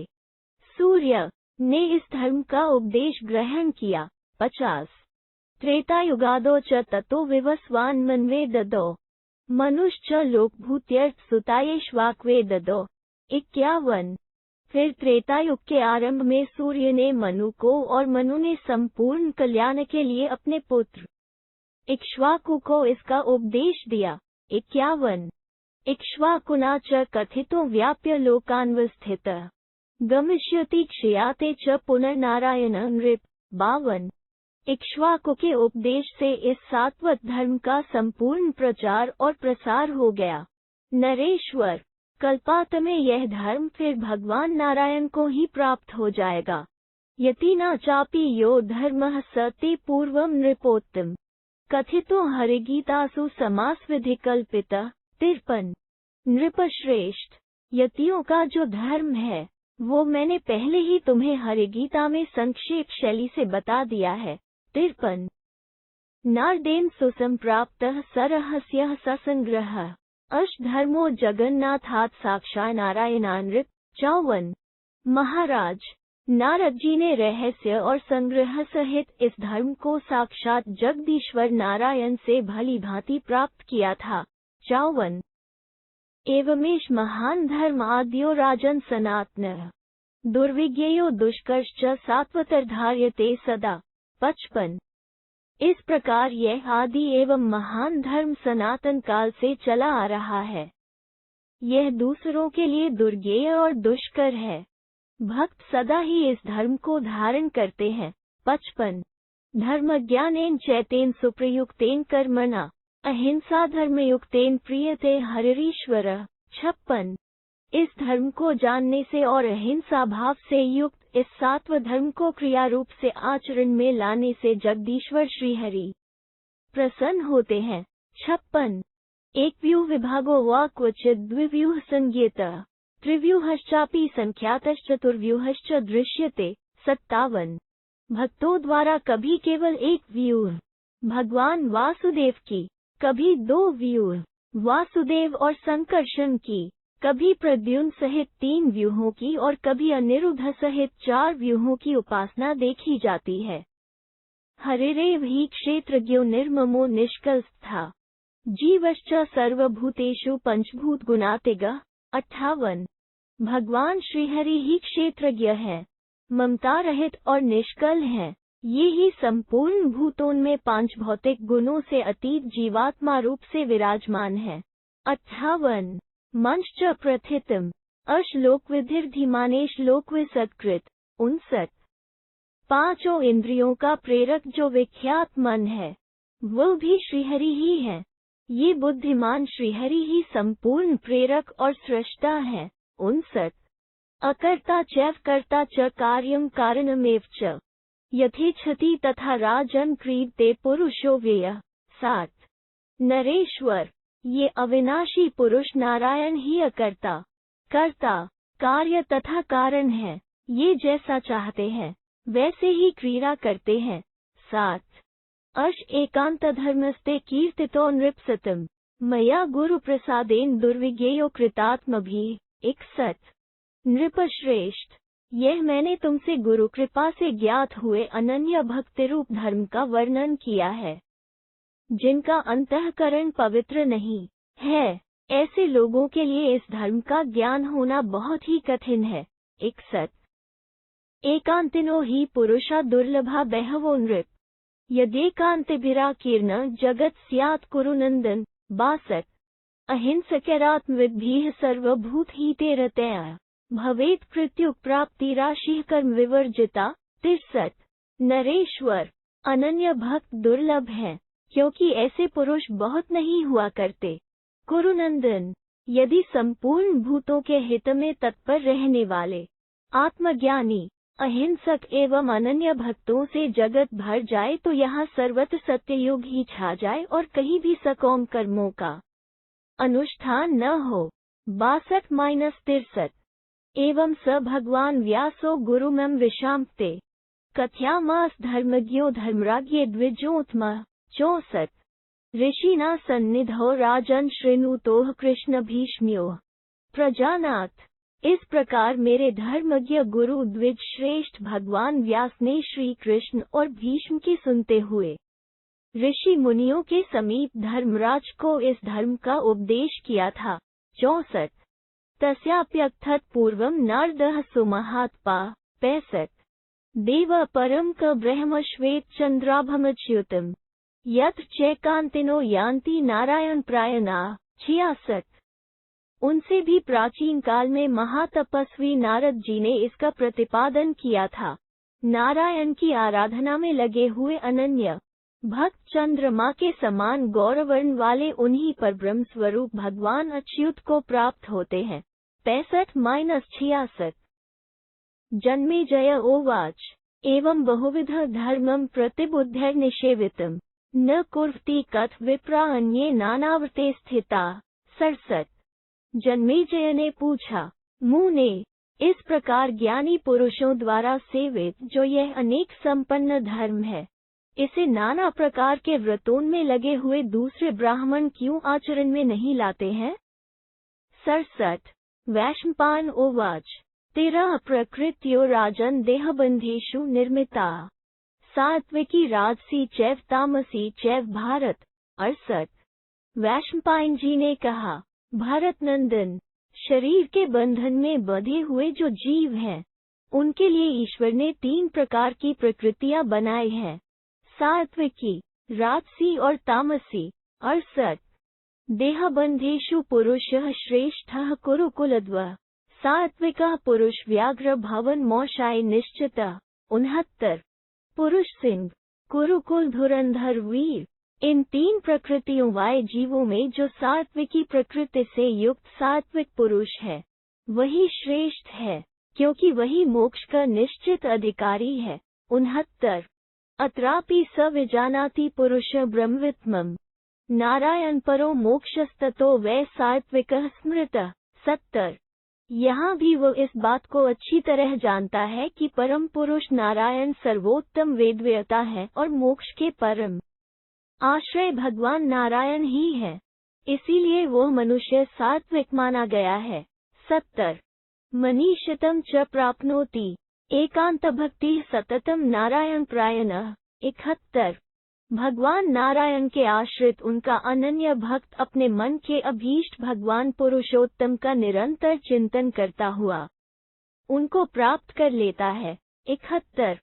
सूर्य ने इस धर्म का उपदेश ग्रहण किया। 50 त्रेतायुगादो च ततो विवस्वान् मन्वेददो मनुश्च लोकभूत्यर्थ सुतायेष्वाक्वेददो। 51 फिर त्रेतायुग के आरंभ में सूर्य ने मनु को और मनु ने संपूर्ण कल्याण के लिए अपने पुत्र इक्ष्वाकु को इसका उपदेश दिया। 51 इक्ष्वाकुना च कथितो व्याप्य लोकान्वस्थित गमिष्यति क्षयाते च पुनर्नारायण नृप। 52 इक्ष्वाकु के उपदेश से इस सात्वत धर्म का संपूर्ण प्रचार और प्रसार हो गया। नरेश्वर कल्पांत में यह धर्म फिर भगवान नारायण को ही प्राप्त हो जाएगा। यतिना चापि यो धर्मः स ते पूर्वं नृपोत्तम कथितो हरिगीतासु समास विधि कल्पितः। 53 नृपश्रेष्ठ यतियों का जो धर्म है वो मैंने पहले ही तुम्हें हरिगीता में संक्षेप शैली से बता दिया है। 53 नारदेन सुसंप्राप्तः सरहस्यः ससंग्रहः अष्टधर्मो जगन्नाथात् साक्षात् नारायणानृप। 54 महाराज नारद जी ने रहस्य और संग्रह सहित इस धर्म को साक्षात जगदीश्वर नारायण से भली भांति प्राप्त किया था। 54 एवमेष महान धर्म आद्यो राजन सनातनः दुर्विज्ञेयो दुष्कर्ष सात्वतर्धार्यते सदा। 55 इस प्रकार यह आदि एवं महान धर्म सनातन काल से चला आ रहा है। यह दूसरों के लिए दुर्गेय और दुष्कर है। भक्त सदा ही इस धर्म को धारण करते हैं। 55 धर्मज्ञानेन चैतेन सुप्रयुक्तेन कर्मणा अहिंसा धर्मयुक्तेन प्रीयते हरिरीश्वरः। 56 इस धर्म को जानने से और अहिंसा भाव से युक्त इस सात्व धर्म को क्रिया रूप से आचरण में लाने से जगदीश्वर श्रीहरि प्रसन्न होते हैं। 56 एक व्यूह विभागो वा क्वचित् द्विव्यूह संज्ञेयः त्रिव्यूहश्चापि संख्यातश्चतुर्व्यूहश्च दृश्यते। 57 भक्तों द्वारा कभी केवल एक व्यूह भगवान वासुदेव की, कभी 2 व्यूह वासुदेव और संकर्षण की, कभी प्रद्युम्न सहित 3 व्यूहों की और कभी अनिरुद्ध सहित 4 व्यूहों की उपासना देखी जाती है। हरिरेव हि क्षेत्रज्ञो निर्ममो निष्कलस्था जीवश्च सर्वभूतेषु पंचभूत गुणातिगः। 58 भगवान श्रीहरि ही क्षेत्रज्ञ है, ममता रहित और निष्कल है। ये ही संपूर्ण भूतों में 5 भौतिक गुणों से अतीत जीवात्मा रूप से विराजमान है। 58 मंच प्रथितम अश्लोकविधिर्धीमानेश लोकविसत्कृत। 59 पांचों इंद्रियों का प्रेरक जो विख्यात मन है वो भी श्रीहरि ही है। ये बुद्धिमान श्रीहरि ही संपूर्ण प्रेरक और सृष्टा है। 59 अकर्ता चैव कर्ता च कार्यं कारणमेव च यथेच्छति तथा राजन क्रीडते पुरुषो व्ययः। 60 नरेश्वर ये अविनाशी पुरुष नारायण ही अकर्ता कर्ता कार्य तथा कारण है। ये जैसा चाहते हैं वैसे ही क्रीड़ा करते हैं। 7 अश एकांत धर्मस्ते कीर्तितो नृपसतम मया गुरु प्रसादेन दुर्विज्ञेयो कृतात्मभिः। 61 नृपश्रेष्ठ यह मैंने तुमसे गुरु कृपा से ज्ञात हुए अनन्य भक्ति रूप धर्म का वर्णन किया है। जिनका अंतःकरण पवित्र नहीं है ऐसे लोगों के लिए इस धर्म का ज्ञान होना बहुत ही कठिन है। 61 एकांतिनो ही पुरुषा दुर्लभा बहवो नृप यदेकांतिभिराकीर्ण जगत स्यात् कुरुनंदन। 62 अहिंसकैरात्मविद्भिः सर्वभूतहिते रतया भवेत् कृत्युक् प्राप्ति राशिः कर्म विवर्जिता। 63 नरेश्वर अनन्य भक्त दुर्लभ है क्योंकि ऐसे पुरुष बहुत नहीं हुआ करते। कुरुनंदन यदि संपूर्ण भूतों के हित में तत्पर रहने वाले आत्मज्ञानी अहिंसक एवं अनन्य भक्तों से जगत भर जाए तो यहाँ सर्वत्र सत्ययुग ही छा जाए और कहीं भी सकौम कर्मों का अनुष्ठान न हो। 62-63 एवं स भगवान व्यासो गुरुमं विशाम्पते कथयामास धर्मज्ञो धर्मराज्ञे द्विजोत्तमः। 64 ऋषिना सन्निधौ राजन श्रृणुतोः कृष्ण भीष्म्योः प्रजानाथ। इस प्रकार मेरे धर्मज्ञ गुरु द्विज श्रेष्ठ भगवान व्यास ने श्री कृष्ण और भीष्म की सुनते हुए ऋषि मुनियों के समीप धर्मराज को इस धर्म का उपदेश किया था। 64 तस्याप्यकथत पूर्वम नारदः सुमहात्पा। 65 देव परम क ब्रह्म श्वेत चंद्राभमच्युतम यत् चैकांतिनो यान्ति नारायण प्रायणा। 66 उनसे भी प्राचीन काल में महातपस्वी नारद जी ने इसका प्रतिपादन किया था। नारायण की आराधना में लगे हुए अनन्य भक्त चंद्रमा के समान गौरवर्ण वाले उन्हीं पर ब्रह्म स्वरूप भगवान अच्युत को प्राप्त होते हैं। 65-66 जन्मेजय उवाच एवं बहुविध धर्मं प्रतिबुद्धिर्निषेवितम् न कुर्वति कथ विप्रा अन्ये नानावर्ते स्थिता। 67 जन्मेजय ने पूछा, मुने, इस प्रकार ज्ञानी पुरुषों द्वारा सेवित जो यह अनेक संपन्न धर्म है, इसे नाना प्रकार के व्रतों में लगे हुए दूसरे ब्राह्मण क्यों आचरण में नहीं लाते हैं? 67 वैशंपायन उवाच तेरह प्रकृत्यो राजन देहबंधेषु निर्मिता सात्विकी राजसी चैव तामसी चैव भारत। 68 वैशंपायन जी ने कहा, भारत नंदन, शरीर के बंधन में बंधे हुए जो जीव हैं, उनके लिए ईश्वर ने तीन प्रकार की प्रकृतियां बनाई हैं, सात्विकी, राजसी और तामसी। 68 देहबंधेषु पुरुषः श्रेष्ठः कुरुकुलद्वः सात्विकः पुरुष व्याघ्र भवन मोक्षाय निश्चितः। 69 पुरुष सिंह, कुरुकुल धुरंधर वीर। इन तीन प्रकृतियों वाले जीवों में जो सात्विकी प्रकृति से युक्त सात्विक पुरुष है, वही श्रेष्ठ है, क्योंकि वही मोक्ष का निश्चित अधिकारी है। 69 अत्रापि स विजानाति पुरुष ब्रह्मवित्मम् नारायण परो मोक्षस्ततो वै सात्विकः स्मृतः। 70 यहाँ भी वो इस बात को अच्छी तरह जानता है कि परम पुरुष नारायण सर्वोत्तम वेदवेता है और मोक्ष के परम आश्रय भगवान नारायण ही है, इसीलिए वो मनुष्य सात्विक माना गया है। 70 मनीषितम च प्राप्नोति एकांत भक्ति सततम नारायण प्रायणः। 71 भगवान नारायण के आश्रित उनका अनन्य भक्त अपने मन के अभीष्ट भगवान पुरुषोत्तम का निरंतर चिंतन करता हुआ उनको प्राप्त कर लेता है। 71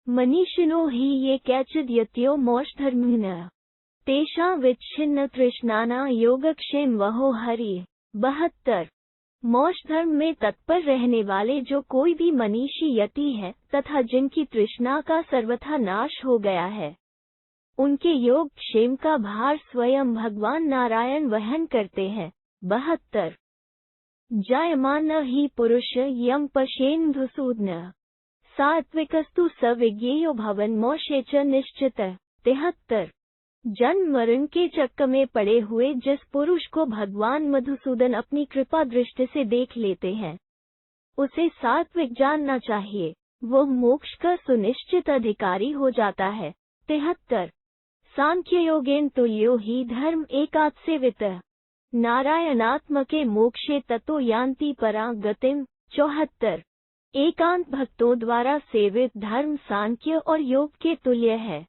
मनीषिनो ही ये कैचिद यत्यो मोक्षधर्मिणः तेषां विच्छिन्न तृष्णाना योगक्षेम वहो हरि। 72 मोक्ष धर्म में तत्पर रहने वाले जो कोई भी मनीषी यति है तथा जिनकी तृष्णा का सर्वथा नाश हो गया है, उनके योग क्षेम का भार स्वयं भगवान नारायण वहन करते हैं। 72 जायमान ही पुरुष यम पश्येन्धुसूदनः सात्विकस्तु स विज्ञेयो भवन मोक्षे च निश्चितः। 73 जन्म मरण के चक्कर में पड़े हुए जिस पुरुष को भगवान मधुसूदन अपनी कृपा दृष्टि से देख लेते हैं, उसे सात्विक जानना चाहिए, वो मोक्ष का सुनिश्चित अधिकारी हो जाता है। 73 सांख्य योगेन तुल्यो ही धर्म एकात् सेवितः नारायणात्मके मोक्षे ततो यान्ति परां गतिम्। 74 एकांत भक्तों द्वारा सेवित धर्म सांख्य और योग के तुल्य है,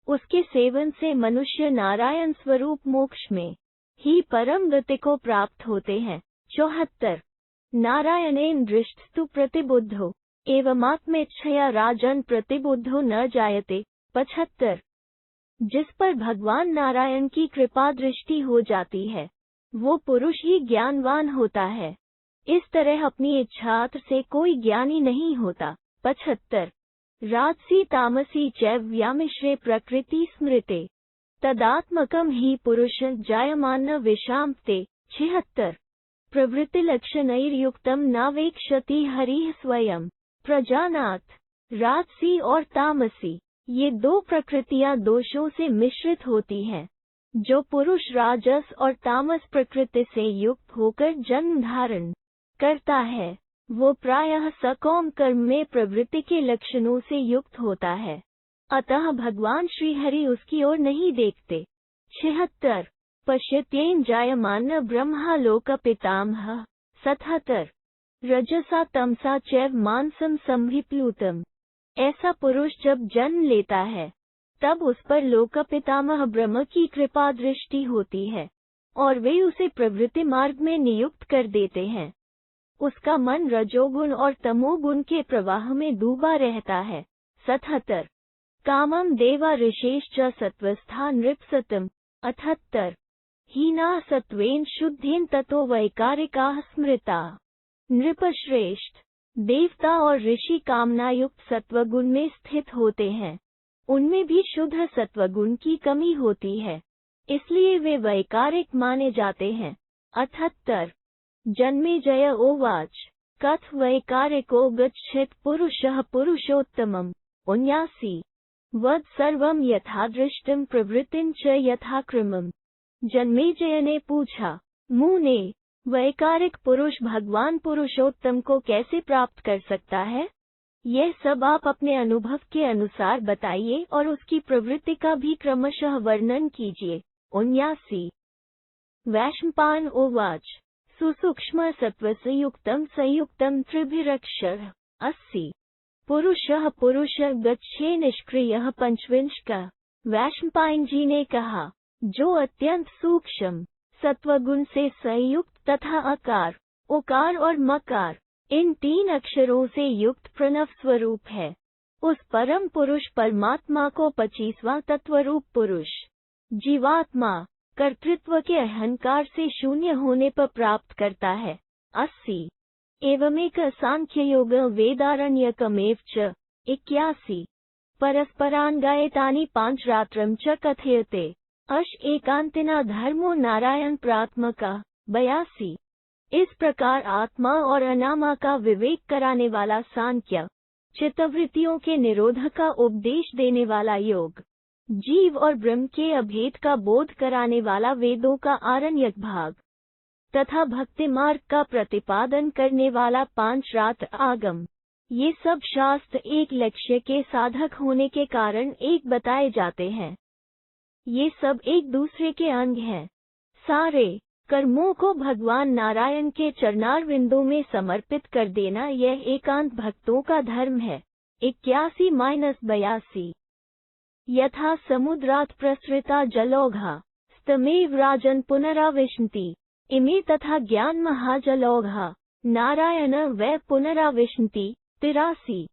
उसके सेवन से मनुष्य नारायण स्वरूप मोक्ष में ही परम गति को प्राप्त होते हैं। 74 नारायणेन दृष्टस्तु प्रतिबुद्धो एवमात्मेच्छया राजन प्रतिबुद्धो न जायते। 75 जिस पर भगवान नारायण की कृपा दृष्टि हो जाती है, वो पुरुष ही ज्ञानवान होता है, इस तरह अपनी इच्छात्र से कोई ज्ञानी नहीं होता। 75 राजसी तामसी चैव व्यामिश्रे प्रकृति स्मृते तदात्मकम ही पुरुष जायमान विषाम्ते। 76 प्रवृत्तिलक्षणैर्युक्तम नावेक्षति हरिः स्वयं प्रजानाथ। राजसी और तामसी ये दो प्रकृतियां दोषों से मिश्रित होती हैं। जो पुरुष राजस और तामस प्रकृति से युक्त होकर जन्म धारण करता है, वो प्रायः सकौम कर्म में प्रवृत्ति के लक्षणों से युक्त होता है। अतः भगवान श्रीहरि उसकी ओर नहीं देखते। 76 पश्यत्येन जायमान ब्रह्मा लोक पितामह। 77 रजसा तमसा चैव मानसम संभिप्लुतम। ऐसा पुरुष जब जन्म लेता है तब उस पर लोक पितामह ब्रह्म की कृपा दृष्टि होती है और वे उसे प्रवृत्ति मार्ग में नियुक्त कर देते हैं। उसका मन रजोगुण और तमोगुण के प्रवाह में डूबा रहता है। 77 कामम देवा ऋषेश्च सत्वस्था नृपसतम। 78 हीना सत्वेन शुद्धेन ततो वैकारिका स्मृता। नृपश्रेष्ठ देवता और ऋषि कामनायुक्त सत्वगुण में स्थित होते हैं, उनमें भी शुद्ध सत्वगुण की कमी होती है, इसलिए वे वैकारिक माने जाते हैं। 78 जन्मेजय उवाच कथ वैकारिको गच्छेत् पुरुषः पुरुषोत्तमम्। 79 वद सर्वं यथा दृष्टं प्रवृत्तिं च यथा क्रमम्। जन्मेजय ने पूछा, मुने, वैकारिक पुरुष भगवान पुरुषोत्तम को कैसे प्राप्त कर सकता है? यह सब आप अपने अनुभव के अनुसार बताइए और उसकी प्रवृत्ति का भी क्रमशः वर्णन कीजिए। 79 वैशंपायन उवाच सुसूक्ष्म सत्त्वसंयुक्तं संयुक्तं त्रिभिरक्षर। 80 पुरुषः पुरुषः गच्छे निष्क्रियः। 25 वैशंपायन जी ने कहा, जो अत्यंत सूक्ष्म सत्वगुण से संयुक्त तथा अकार, उकार और मकार इन 3 अक्षरों से युक्त प्रणव स्वरूप है, उस परम पुरुष परमात्मा को 25वां तत्वरूप पुरुष जीवात्मा कर्तृत्व के अहंकार से शून्य होने पर प्राप्त करता है। 80 एवमेक सांख्ययोग वेदारण्यकमेव च। 81 परस्परान्गायतानि पांचरात्रं च कथयते। अश एकांतिना धर्मो नारायण प्रात्मका। 82 इस प्रकार आत्मा और अनामा का विवेक कराने वाला सांख्य, चित्तवृत्तियों के निरोध का उपदेश देने वाला योग, जीव और ब्रह्म के अभेद का बोध कराने वाला वेदों का आरण्यक भाग तथा भक्ति मार्ग का प्रतिपादन करने वाला पांचरात्र आगम, ये सब शास्त्र एक लक्ष्य के साधक होने के कारण एक बताए जाते हैं। ये सब एक दूसरे के अंग हैं। सारे कर्मों को भगवान नारायण के चरणारविंदों में समर्पित कर देना यह एकांत भक्तों का धर्म है। 81-82 यथा समुद्रात् प्रसृता जलौघा स्तमेव राजन् पुनराविशन्ति। इमे तथा ज्ञान महाजलौघा नारायण वै पुनराविशन्ति। 83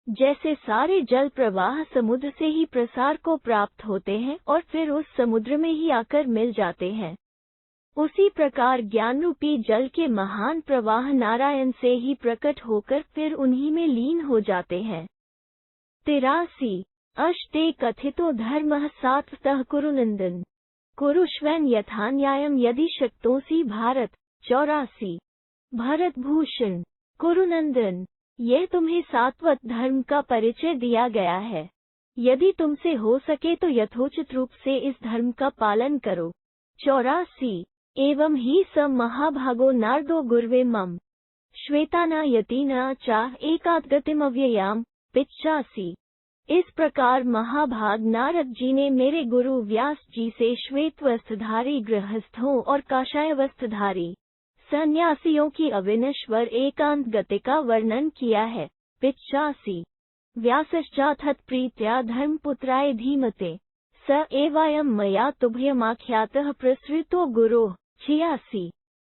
जैसे सारे जल प्रवाह समुद्र से ही प्रसार को प्राप्त होते हैं और फिर उस समुद्र में ही आकर मिल जाते हैं, उसी प्रकार ज्ञान रूपी जल के महान प्रवाह नारायण से ही प्रकट होकर फिर उन्हीं में लीन हो जाते हैं। 83 अष्टे कथितो धर्मः सात्वतः कुरुनंदन कुरुष्वैन यथा न्यायम यदि शक्तोसी भारत। 84 भरत भूषण कुरुनंदन, यह तुम्हें सात्वत धर्म का परिचय दिया गया है, यदि तुमसे हो सके तो यथोचित रूप से इस धर्म का पालन करो। 84 एवं ही स महाभागो नारदो गुर्वे मम श्वेताना यतीना चाह एकादगतिमव्ययाम। 85 इस प्रकार महाभाग नारद जी ने मेरे गुरु व्यास जी से श्वेत वस्त्रधारी गृहस्थों और काषाय वस्त्रधारी सन्यासियों की अविनश्वर एकांत गति का वर्णन किया है। 85 व्यासश्चाथत प्रीत्या धर्मपुत्राय धीमते स एवायम मया तुभ्यमाख्यातः प्रसृतो गुरोः। 86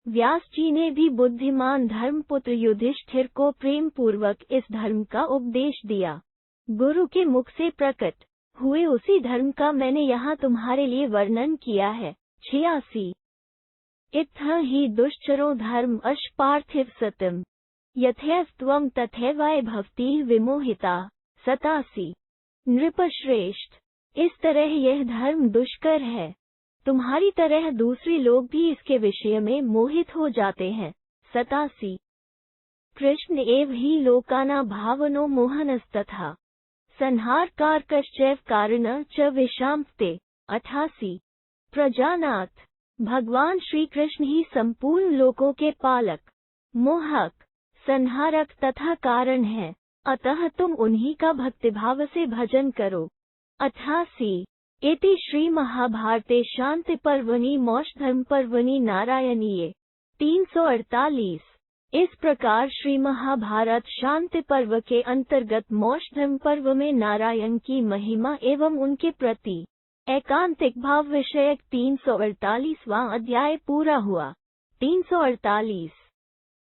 व्यास जी ने भी बुद्धिमान धर्मपुत्र युधिष्ठिर को प्रेम पूर्वक इस धर्म का उपदेश दिया। गुरु के मुख से प्रकट हुए उसी धर्म का मैंने यहाँ तुम्हारे लिए वर्णन किया है। 86 इत्थं हि दुश्चरो धर्म अश पार्थिव सतम यथैव त्वं तथैवाय भवति विमोहिता। 87 नृपश्रेष्ठ इस तरह यह धर्म दुष्कर है, तुम्हारी तरह दूसरे लोग भी इसके विषय में मोहित हो जाते हैं। 87 कृष्ण एव ही लोकाना भावनो मोहनस्तथा संहारकारकश्चैव कारण च विषांपते। 88 प्रजानाथ भगवान श्री कृष्ण ही संपूर्ण लोकों के पालक, मोहक, संहारक तथा कारण है। अतः तुम उन्हीं का भक्तिभाव से भजन करो। 88 इति श्री महाभारते शांति पर्वणि मोक्षधर्म पर्वणि नारायणीय 348। इस प्रकार श्री महाभारत शांति पर्व के अंतर्गत मोक्षधर्म पर्व में नारायण की महिमा एवं उनके प्रति एकांतिक भाव विषयक 348वां अध्याय पूरा हुआ। 348